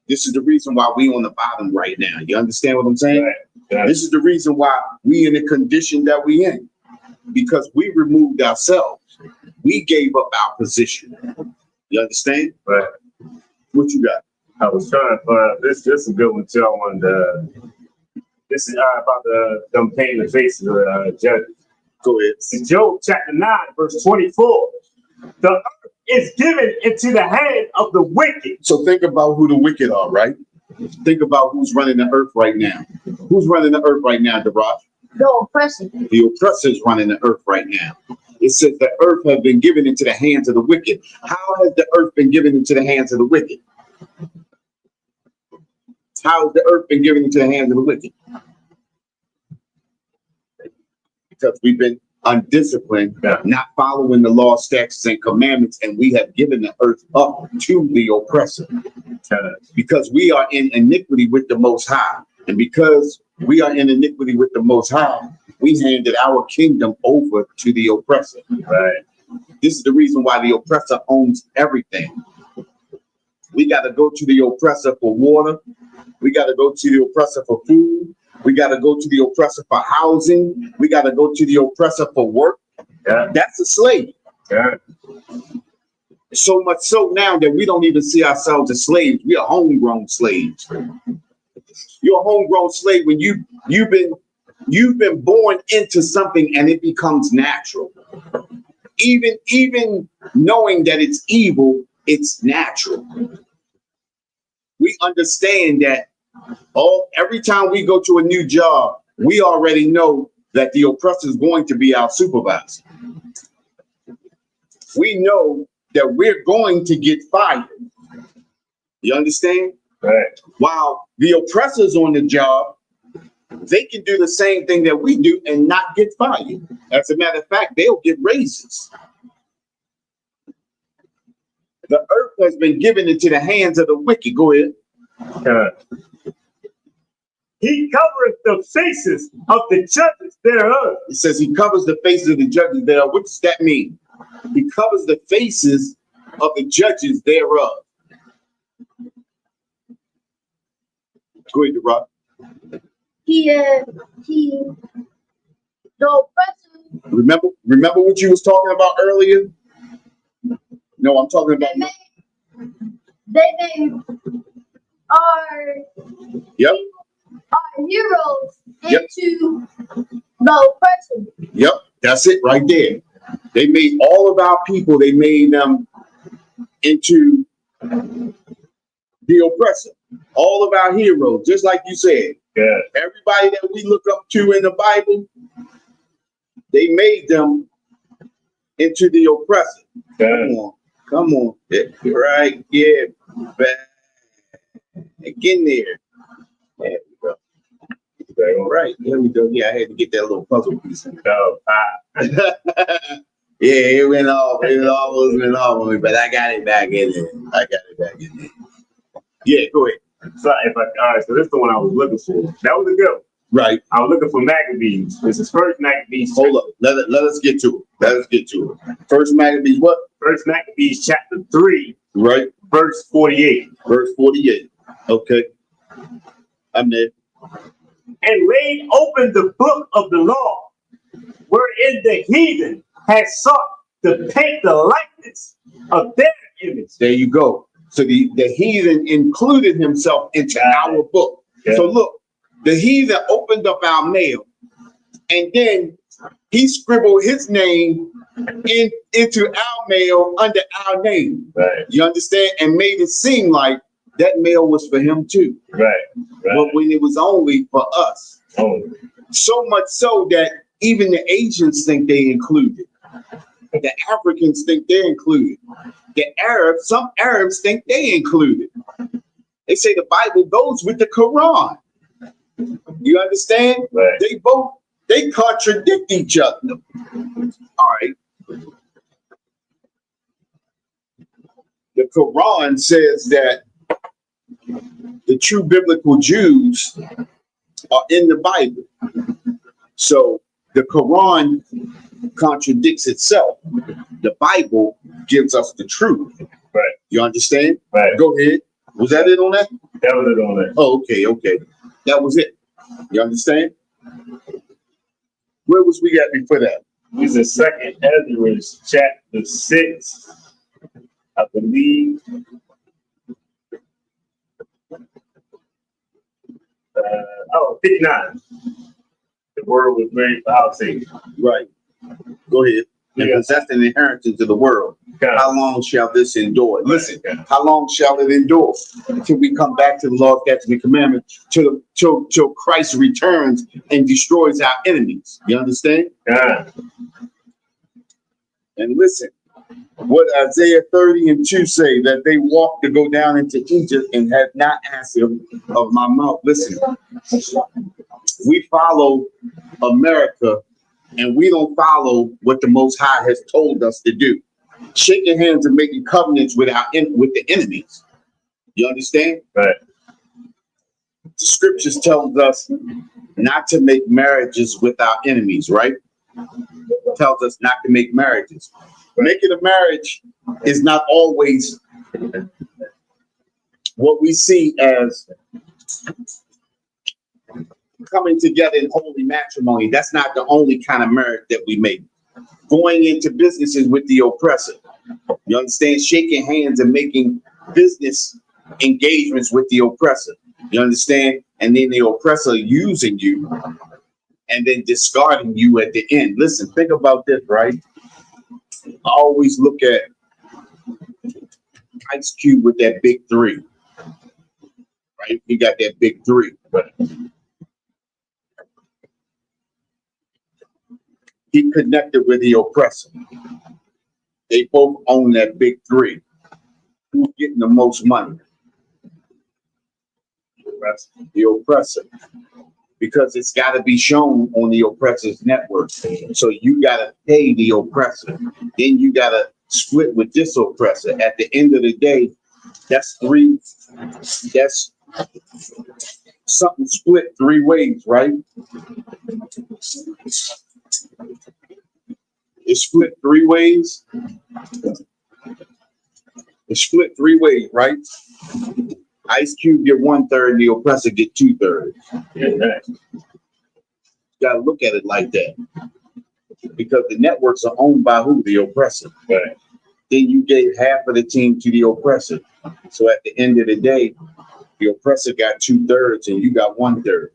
This is the reason why we on the bottom right now. You understand what I'm saying? Right. Yeah. This is the reason why we in the condition that we in, because we removed ourselves. We gave up our position. You understand? Right. What you got? I was trying to find this. This is a good one too. I wanted this is about them painting the faces of judges. Go ahead. In Job chapter 9, verse 24. The earth is given into the hand of the wicked. So think about who the wicked are, right? Think about who's running the earth right now. Who's running the earth right now, DeRosh? The oppressor. The oppressor is running the earth right now. It says the earth has been given into the hands of the wicked. How has the earth been given into the hands of the wicked? How has the earth been given into the hands of the wicked? Because we've been undisciplined, not following the law, statutes, and commandments, and we have given the earth up to the oppressor. Because we are in iniquity with the Most High. And because we are in iniquity with the Most High, we handed our kingdom over to the oppressor. Right. This is the reason why the oppressor owns everything. We got to go to the oppressor for water. We got to go to the oppressor for food. We got to go to the oppressor for housing. We got to go to the oppressor for work. Yeah. That's a slave. Yeah. So much so now that we don't even see ourselves as slaves. We are homegrown slaves. You're a homegrown slave when you've been born into something and it becomes natural. Even knowing that it's evil, it's natural. We understand that every time we go to a new job, we already know that the oppressor is going to be our supervisor. We know that we're going to get fired. You understand? Right. While the oppressors on the job, they can do the same thing that we do and not get fired. As a matter of fact, they'll get raises. The earth has been given into the hands of the wicked. Go ahead. He covereth the faces of the judges thereof. It says he covers the faces of the judges thereof. What does that mean? He covers the faces of the judges thereof. Go ahead, Rob. The oppressor, Remember what you was talking about earlier? No, I'm talking about. they made our Yep. our heroes Yep. into the oppressor. Yep, that's it right there. They made all of our people, they made them into the oppressor. All of our heroes, just like you said. Yeah. Everybody that we look up to in the Bible, they made them into the oppressor. Yeah. Come on. Yeah, right, yeah. Back in there. There we go. All right, there we go. Yeah, I had to get that little puzzle piece. No, Yeah, it went off on me, but I got it back in there. Yeah, go ahead. so all right, so this is the one I was looking for. That was a good one. Right. I was looking for Maccabees. This is First Maccabees. Hold up. Let us get to it. First Maccabees what? First Maccabees chapter 3, Right. verse 48. Verse 48. Okay. I'm there. And laid open the book of the law, wherein the heathen had sought to paint the likeness of their image. There you go. So the heathen included himself into our book. Yeah. So look, the heathen opened up our mail, and then he scribbled his name into our mail under our name. Right, You understand? And made it seem like that mail was for him too. right. But when it was only for us. Oh, So much so that even the Asians think they included. The Africans think they're included. The Arabs, some Arabs think they included. They say the Bible goes with the Quran. You understand? right. They contradict each other. All right. The Quran says that the true biblical Jews are in the Bible. So the Quran contradicts itself. The Bible gives us the truth. Right. You understand? Right. Go ahead. Was that it on that? That was it on there. Oh, okay. That was it. You understand? Where was we at before that? This is Second Ezra chapter 6, I believe. 59. The word was made for our sake. Right. Go ahead. And Yeah. possess an inheritance of the world. How long shall this endure? Listen, how long shall it endure until we come back to the law, statutes, and commandments, till Christ returns and destroys our enemies? You understand? Yeah. And listen, what Isaiah 30:2 say, that they walked to go down into Egypt and had not asked of my mouth. Listen, we follow America and we don't follow what the Most High has told us to do. Shaking hands and making covenants with the enemies. You understand? Right. The scriptures tells us not to make marriages with our enemies, right? Tells us not to make marriages. Making a marriage is not always what we see as coming together in holy matrimony. That's not the only kind of marriage that we make. Going into businesses with the oppressor. You understand? Shaking hands and making business engagements with the oppressor. You understand? And then the oppressor using you and then discarding you at the end. Listen, think about this, right? I always look at Ice Cube with that big three, right? He got that big three. He connected with the oppressor. They both own that big three. Who's getting the most money? The oppressor. Because it's got to be shown on the oppressor's network. So you got to pay the oppressor. Then you got to split with this oppressor. At the end of the day, that's something split three ways, right? It's split three ways. It's split three ways, right? Ice Cube get 1/3, the oppressor get 2/3. Yeah, right. You gotta look at it like that. Because the networks are owned by who? The oppressor. Right. Then you gave half of the team to the oppressor. So at the end of the day, the oppressor got 2/3 and you got 1/3.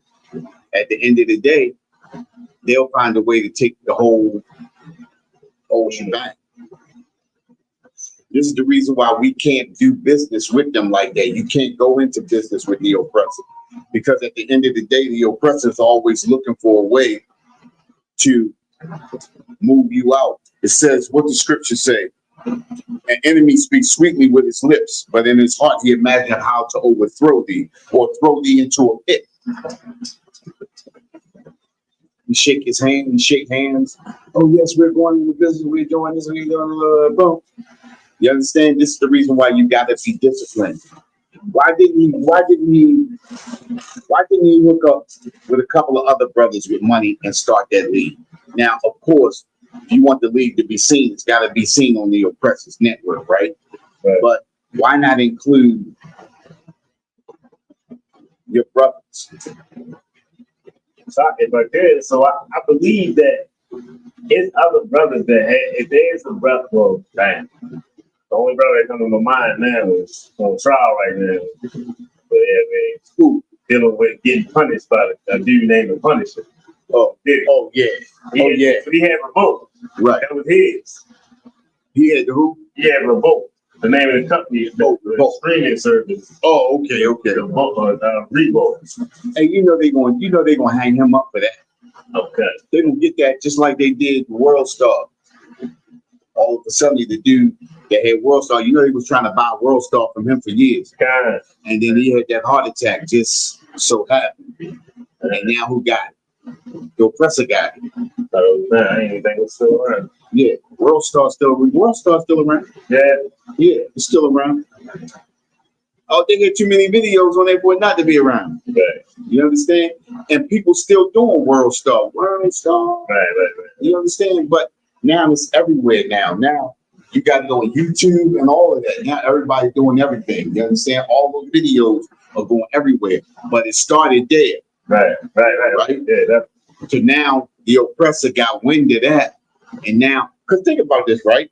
At the end of the day, they'll find a way to take the whole shebang. This is the reason why we can't do business with them like that. You can't go into business with the oppressor. Because at the end of the day, the oppressor is always looking for a way to move you out. It says, what the scripture say? An enemy speaks sweetly with his lips, but in his heart he imagined how to overthrow thee or throw thee into a pit. You shake his hand, you shake hands. Oh yes, we're going into business, we're doing this, we're doing boom. You understand? This is the reason why you gotta be disciplined. Why didn't he hook up with a couple of other brothers with money and start that league? Now, of course, if you want the league to be seen, it's gotta be seen on the oppressor's network, right? But why not include your brothers? So I believe that it's other brothers that if there's a brother, well, damn. The only brother that comes to my mind now is on trial right now. But yeah, man, Who? dealing with getting punished by a dude named the Punisher. Oh yeah. But he had Revolt. Right. That was his. He had the who? He had Revolt. The name of the company, the streaming service. Oh, okay. Revolt. And you know they're gonna hang him up for that. Okay. They're gonna get that just like they did World Star. All of a sudden, the dude that had World Star, he was trying to buy World Star from him for years. God. And then he had that heart attack just so happened. And now who got it? The oppressor got it. Oh, man, I didn't even think it was still around. Yeah, World Star's still around. Yeah, it's still around. Oh, they get too many videos on there for it not to be around. Right. You understand? And people still doing World Star. Right. You understand? But now it's everywhere now. Now you got it on YouTube and all of that. Now everybody's doing everything. You understand? All the videos are going everywhere. But it started there. Right. Yeah, So now the oppressor got wind of that. And now, because think about this, right?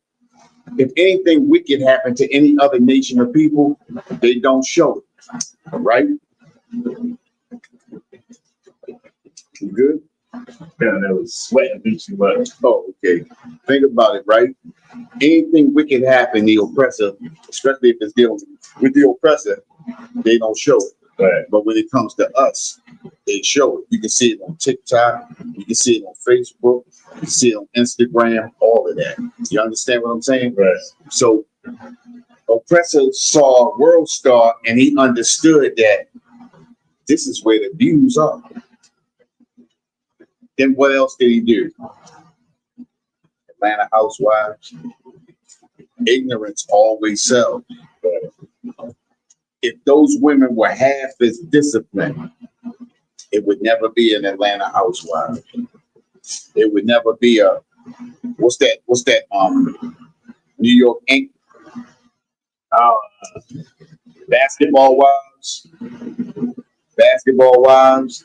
If anything wicked happened to any other nation or people, they don't show it. Right? You good? man, that was sweating beat you up. Oh, okay. Think about it, right? Anything wicked happen, the oppressor, especially if it's dealing with the oppressor, they don't show it. Right. But when it comes to us, they show it. You can see it on TikTok, you can see it on Facebook, you can see it on Instagram, all of that. You understand what I'm saying? Right. So oppressor saw World Star and he understood that this is where the views are. Then what else did he do? Atlanta Housewives. Ignorance always sells. If those women were half as disciplined, it would never be an Atlanta Housewife. It would never be a what's that New York Inc. Basketball Wives.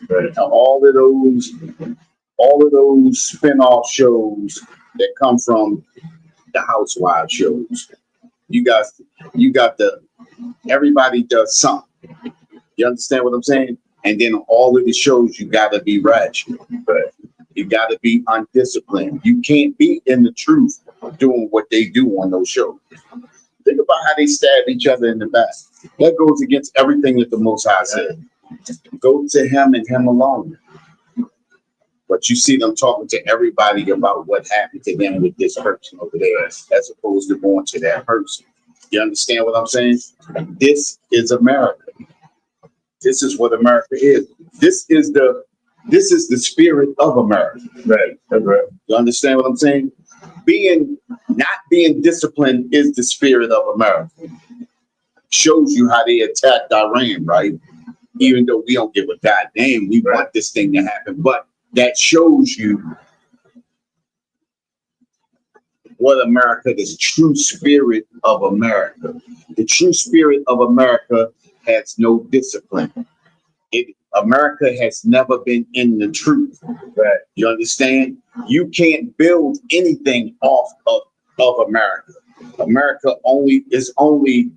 Right. All of those spin-off shows that come from the Housewives shows. You got the everybody does something. You understand what I'm saying? And then all of the shows, you gotta be ratchet. You gotta be undisciplined. You can't be in the truth doing what they do on those shows. Think about how they stab each other in the back. That goes against everything that the Most High said. Go to him and him alone. But you see them talking to everybody about what happened to them with this person over there, as opposed to going to that person. You understand what I'm saying? This is America. This is what America is. This is the spirit of America. Right. That's right. You understand what I'm saying? Not being disciplined is the spirit of America. Shows you how they attacked Iran, right? Even though we don't give a goddamn, we want this thing to happen, but that shows you what America, the true spirit of America. The true spirit of America has no discipline. America has never been in the truth. Right. You understand? You can't build anything off of America. America is only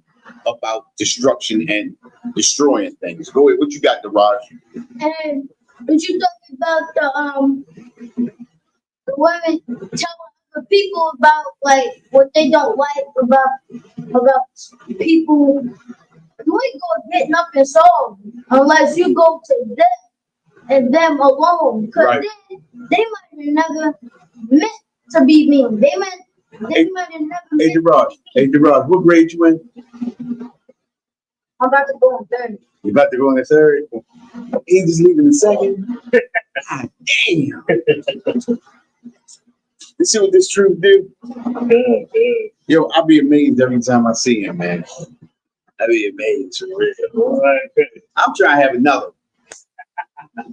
about destruction and destroying things. Go ahead. What you got, Daraj? And what you talking about the women telling the people about like what they don't like about people. You ain't gonna get nothing solved unless you go to them and them alone. Because Right. then they might have never meant to be mean. They might have never Hey, meant Daraj, what grade you in? I'm about to go in third. You about to go in the third? He just leaving the second? God damn. You see what this truth do? Yo, I be amazed every time I see him, man. I be amazed for real. I'm trying to have another.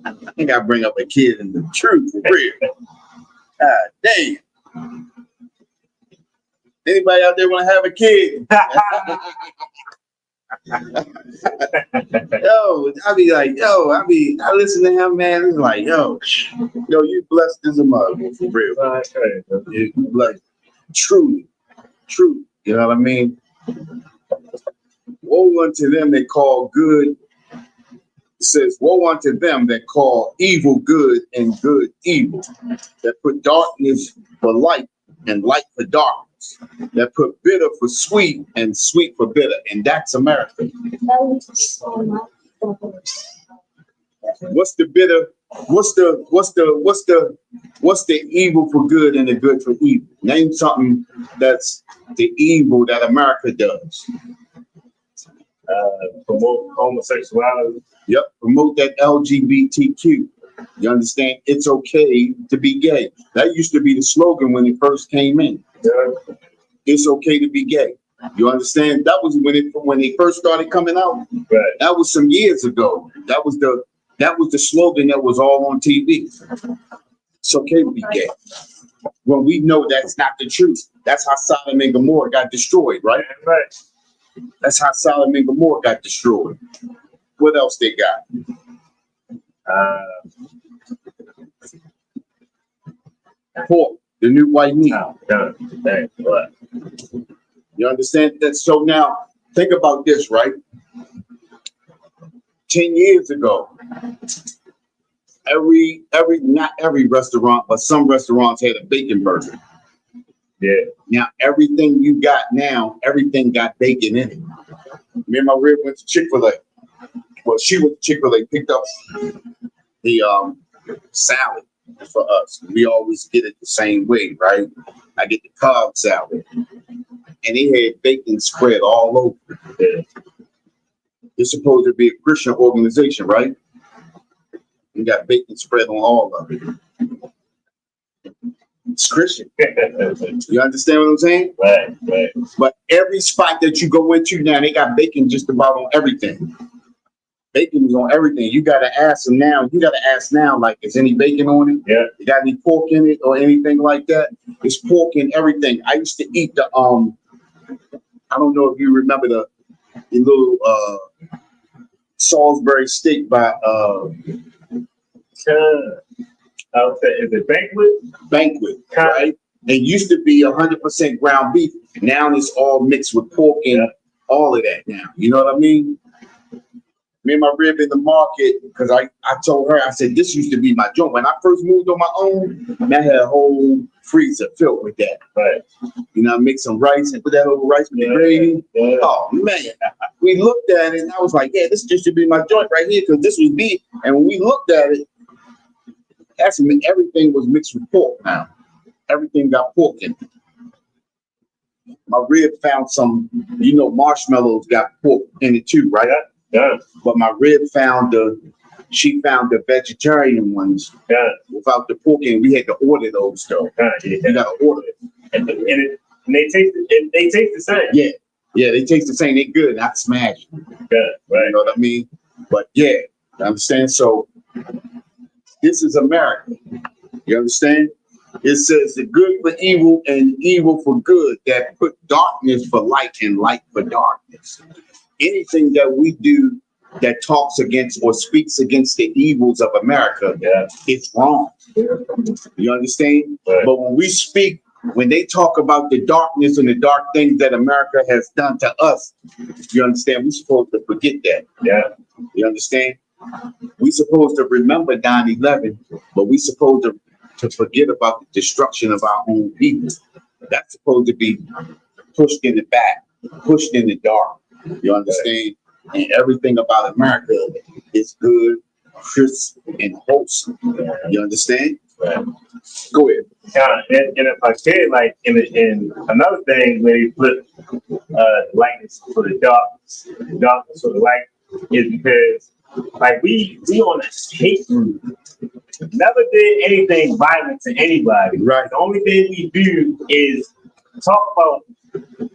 I think I bring up a kid in the truth for real. God damn. Anybody out there want to have a kid? I listen to him, man. It's like, yo, you blessed as a mother for real. You blessed, truly. You know what I mean? Woe unto them that call good. It says, woe unto them that call evil good and good evil, that put darkness for light and light for darkness, that put bitter for sweet and sweet for bitter. And that's America. What's the bitter? What's the evil for good and the good for evil? Name something that's the evil that America does. Promote homosexuality. Yep, promote that LGBTQ. You understand? It's okay to be gay. That used to be the slogan when it first came in. Yeah. It's okay to be gay. You understand? That was when they first started coming out. Right. That was some years ago. That was the slogan that was all on TV. It's okay to be gay. Well, we know that's not the truth. That's how Sodom and Gomorrah got destroyed, right? Right. That's how Sodom and Gomorrah got destroyed. What else they got? Pork, the new white meat. You understand that? So now think about this, right? 10 years ago, not every restaurant, but some restaurants had a bacon burger. Yeah. Now everything you got now, everything got bacon in it. Me and my rib went to Chick-fil-A. Well, she went to Chick-fil-A, picked up the salad for us. We always get it the same way, right? I get the Cobb salad, and they had bacon spread all over it. It's supposed to be a Christian organization, right? You got bacon spread on all of it. It's Christian. You understand what I'm saying? Right. But every spot that you go into now, they got bacon just about on everything. Bacon is on everything. You gotta ask them now. Like, is any bacon on it? Yeah. You got any pork in it or anything like that? It's pork in everything. I used to eat the I don't know if you remember the little Salisbury steak by Is it Banquet, right? It used to be 100% ground beef. Now it's all mixed with pork and all of that now. You know what I mean? me and my rib in the market, because I told her, I said, this used to be my joint. When I first moved on my own, man, I had a whole freezer filled with that. Right. You know, I make some rice and put that over rice with the gravy. Yeah. Oh, man. We looked at it and I was like, yeah, this used to be my joint right here, because this was beef. And when we looked at it, that's when everything was mixed with pork now. Everything got pork in it. My rib found some, you know, marshmallows got pork in it too, right? Yeah. But my rib found she found the vegetarian ones without the pork in. We had to order those though. You gotta order it. And they taste the same. Yeah, they taste the same. They good. Not smashed. Yeah, right. You know what I mean? But yeah, you understand? So this is America. You understand? It says the good for evil and evil for good, that put darkness for light and light for darkness. Anything that we do that talks against or speaks against the evils of America, it's wrong. You understand? Right. But when they talk about the darkness and the dark things that America has done to us, you understand? We're supposed to forget that. Yeah. You understand? We're supposed to remember 9/11, but we're supposed to forget about the destruction of our own people. That's supposed to be pushed in the back, pushed in the dark. You understand? And everything about America is good, crisp, and wholesome. You understand? Right. Go ahead. And if I said, like, in another thing where you flip lightness for the darkness for the light, is because, like, we on a hate group. Never did anything violent to anybody. Right. The only thing we do is talk about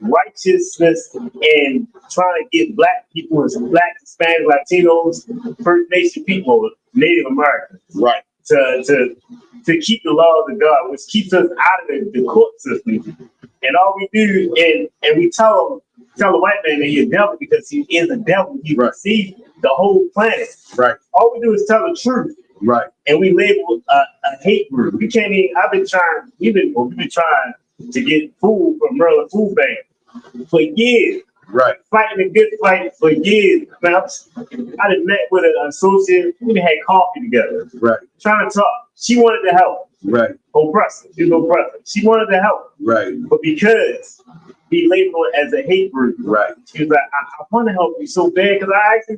righteousness and trying to get black people, black, Hispanic, Latinos, First Nation people, Native Americans, Right. to keep the laws of God, which keeps us out of the court system. And all we do, and we tell a white man that he's a devil because he is a devil. He receives the whole planet. Right. All we do is tell the truth. Right. And we label a hate group. We can't even. We've been trying to get food from Maryland Food Bank for years. Right. Fighting a good fight for years. Man, I done met with an associate. We done had coffee together. Right. Trying to talk. She wanted to help. Right. Oppressor. She was oppressor. She wanted to help. Right. But because we labeled it as a hate group, Right. she was like, I want to help you so bad because I actually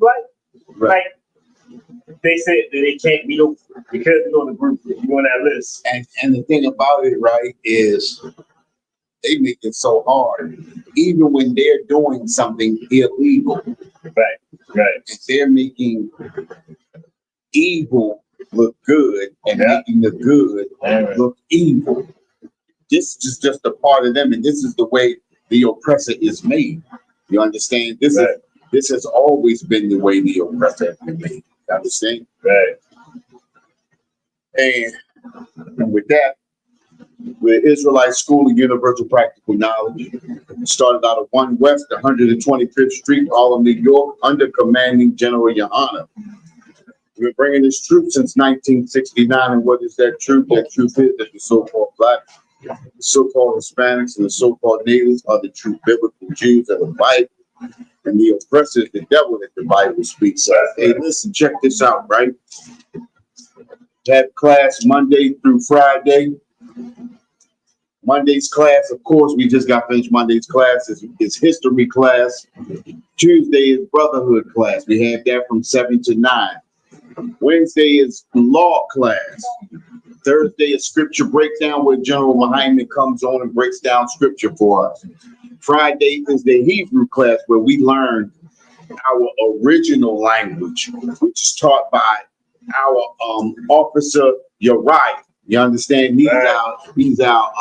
like they said that they can't be open because you're on the group, you're on that list. And the thing about it, right, is they make it so hard. Even when they're doing something illegal, Right. and they're making evil look good and making the good look evil. This is just a part of them, and this is the way the oppressor is made. You understand? This has always been the way the oppressor has been made. You understand? Right. And with that, we're Israelite School of Universal Practical Knowledge. Started out at 1 West, 125th Street, Harlem, New York, under commanding General Yohana. We've been bringing this truth since 1969, and what is that truth? That truth is that the so-called black, the so-called Hispanics, and the so-called natives are the true biblical Jews of the Bible, and the oppressor is the devil that the Bible speaks of. Hey, listen, check this out, right? Have class Monday through Friday. Monday's class, of course, we just got finished. Monday's class is history class. Tuesday is brotherhood class. We have that from 7 to 9. Wednesday is law class. Thursday is scripture breakdown, where General Muhammad comes on and breaks down scripture for us. Friday is the Hebrew class, where we learn our original language, which is taught by our officer Uriah. You understand? He's our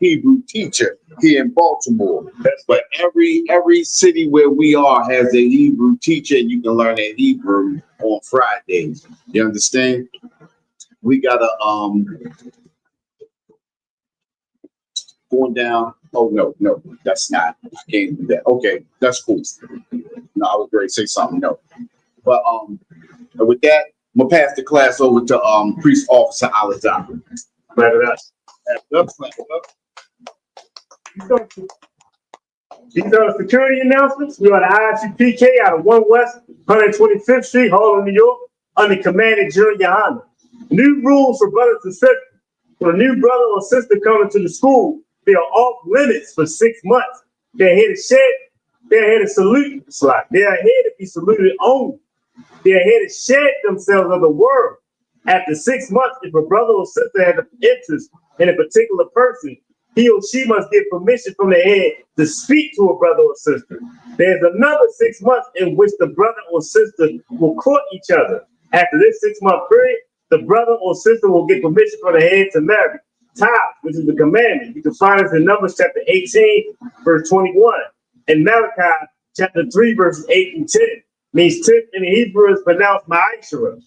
Hebrew teacher here in Baltimore. But every city where we are has a Hebrew teacher, and you can learn that Hebrew on Fridays. You understand? We got going down. Oh no, that's not. I can't do that. Okay, that's cool. No, I was ready to say something. No, but with that, I'm gonna pass the class over to Priest Officer Alazar. Clap it up. Clap it up. These are the security announcements. We are the ISUPK out of 1 West 125th Street, Harlem, New York, under command of Junior Yohana. New rules for brothers and sisters. When a new brother or sister coming to the school, they are off limits for 6 months. They're here to shed, they're here to salute the slot. They are here to be saluted only. They are here to shed themselves of the world. After 6 months, if a brother or sister has an interest in a particular person, he or she must get permission from the head to speak to a brother or sister. There's another 6 months in which the brother or sister will court each other. After this 6-month period, the brother or sister will get permission from the head to marry. Tithe, which is the commandment. You can find us in Numbers chapter 18, verse 21, and Malachi chapter 3, verses 8 and 10. Means 10 in the Hebrew is pronounced ma'ashera.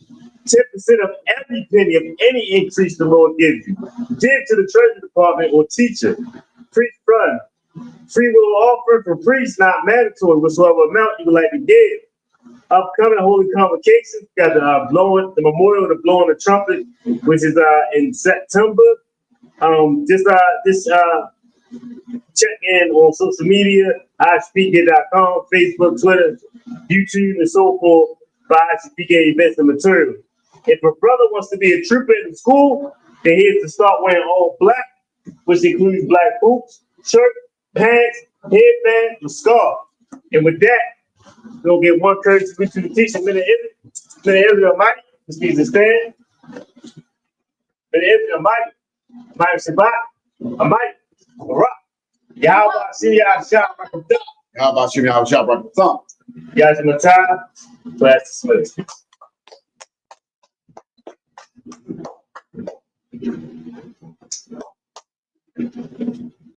10% of every penny of any increase the Lord gives you. Give to the treasury department or teacher. Priest fund. Free will offer for priests, not mandatory, whatsoever amount you would like to give. Upcoming holy convocations, got the memorial of the blowing the trumpet, which is in September. Check in on social media, ispeaker.com, Facebook, Twitter, YouTube, and so forth for ISPK events and material. If a brother wants to be a trooper in the school, then he has to start wearing all black, which includes black boots, shirt, pants, headband, and scarf. And with that, we'll get one courtesy to the teacher, Minna Israel Almighty, which means to stand. Minna Israel Almighty, Mike Shabbat, Almighty, Barak. Yahweh Shia Shah Rakam. How about you? How about thumb? Yazi Matai, Blast Smith.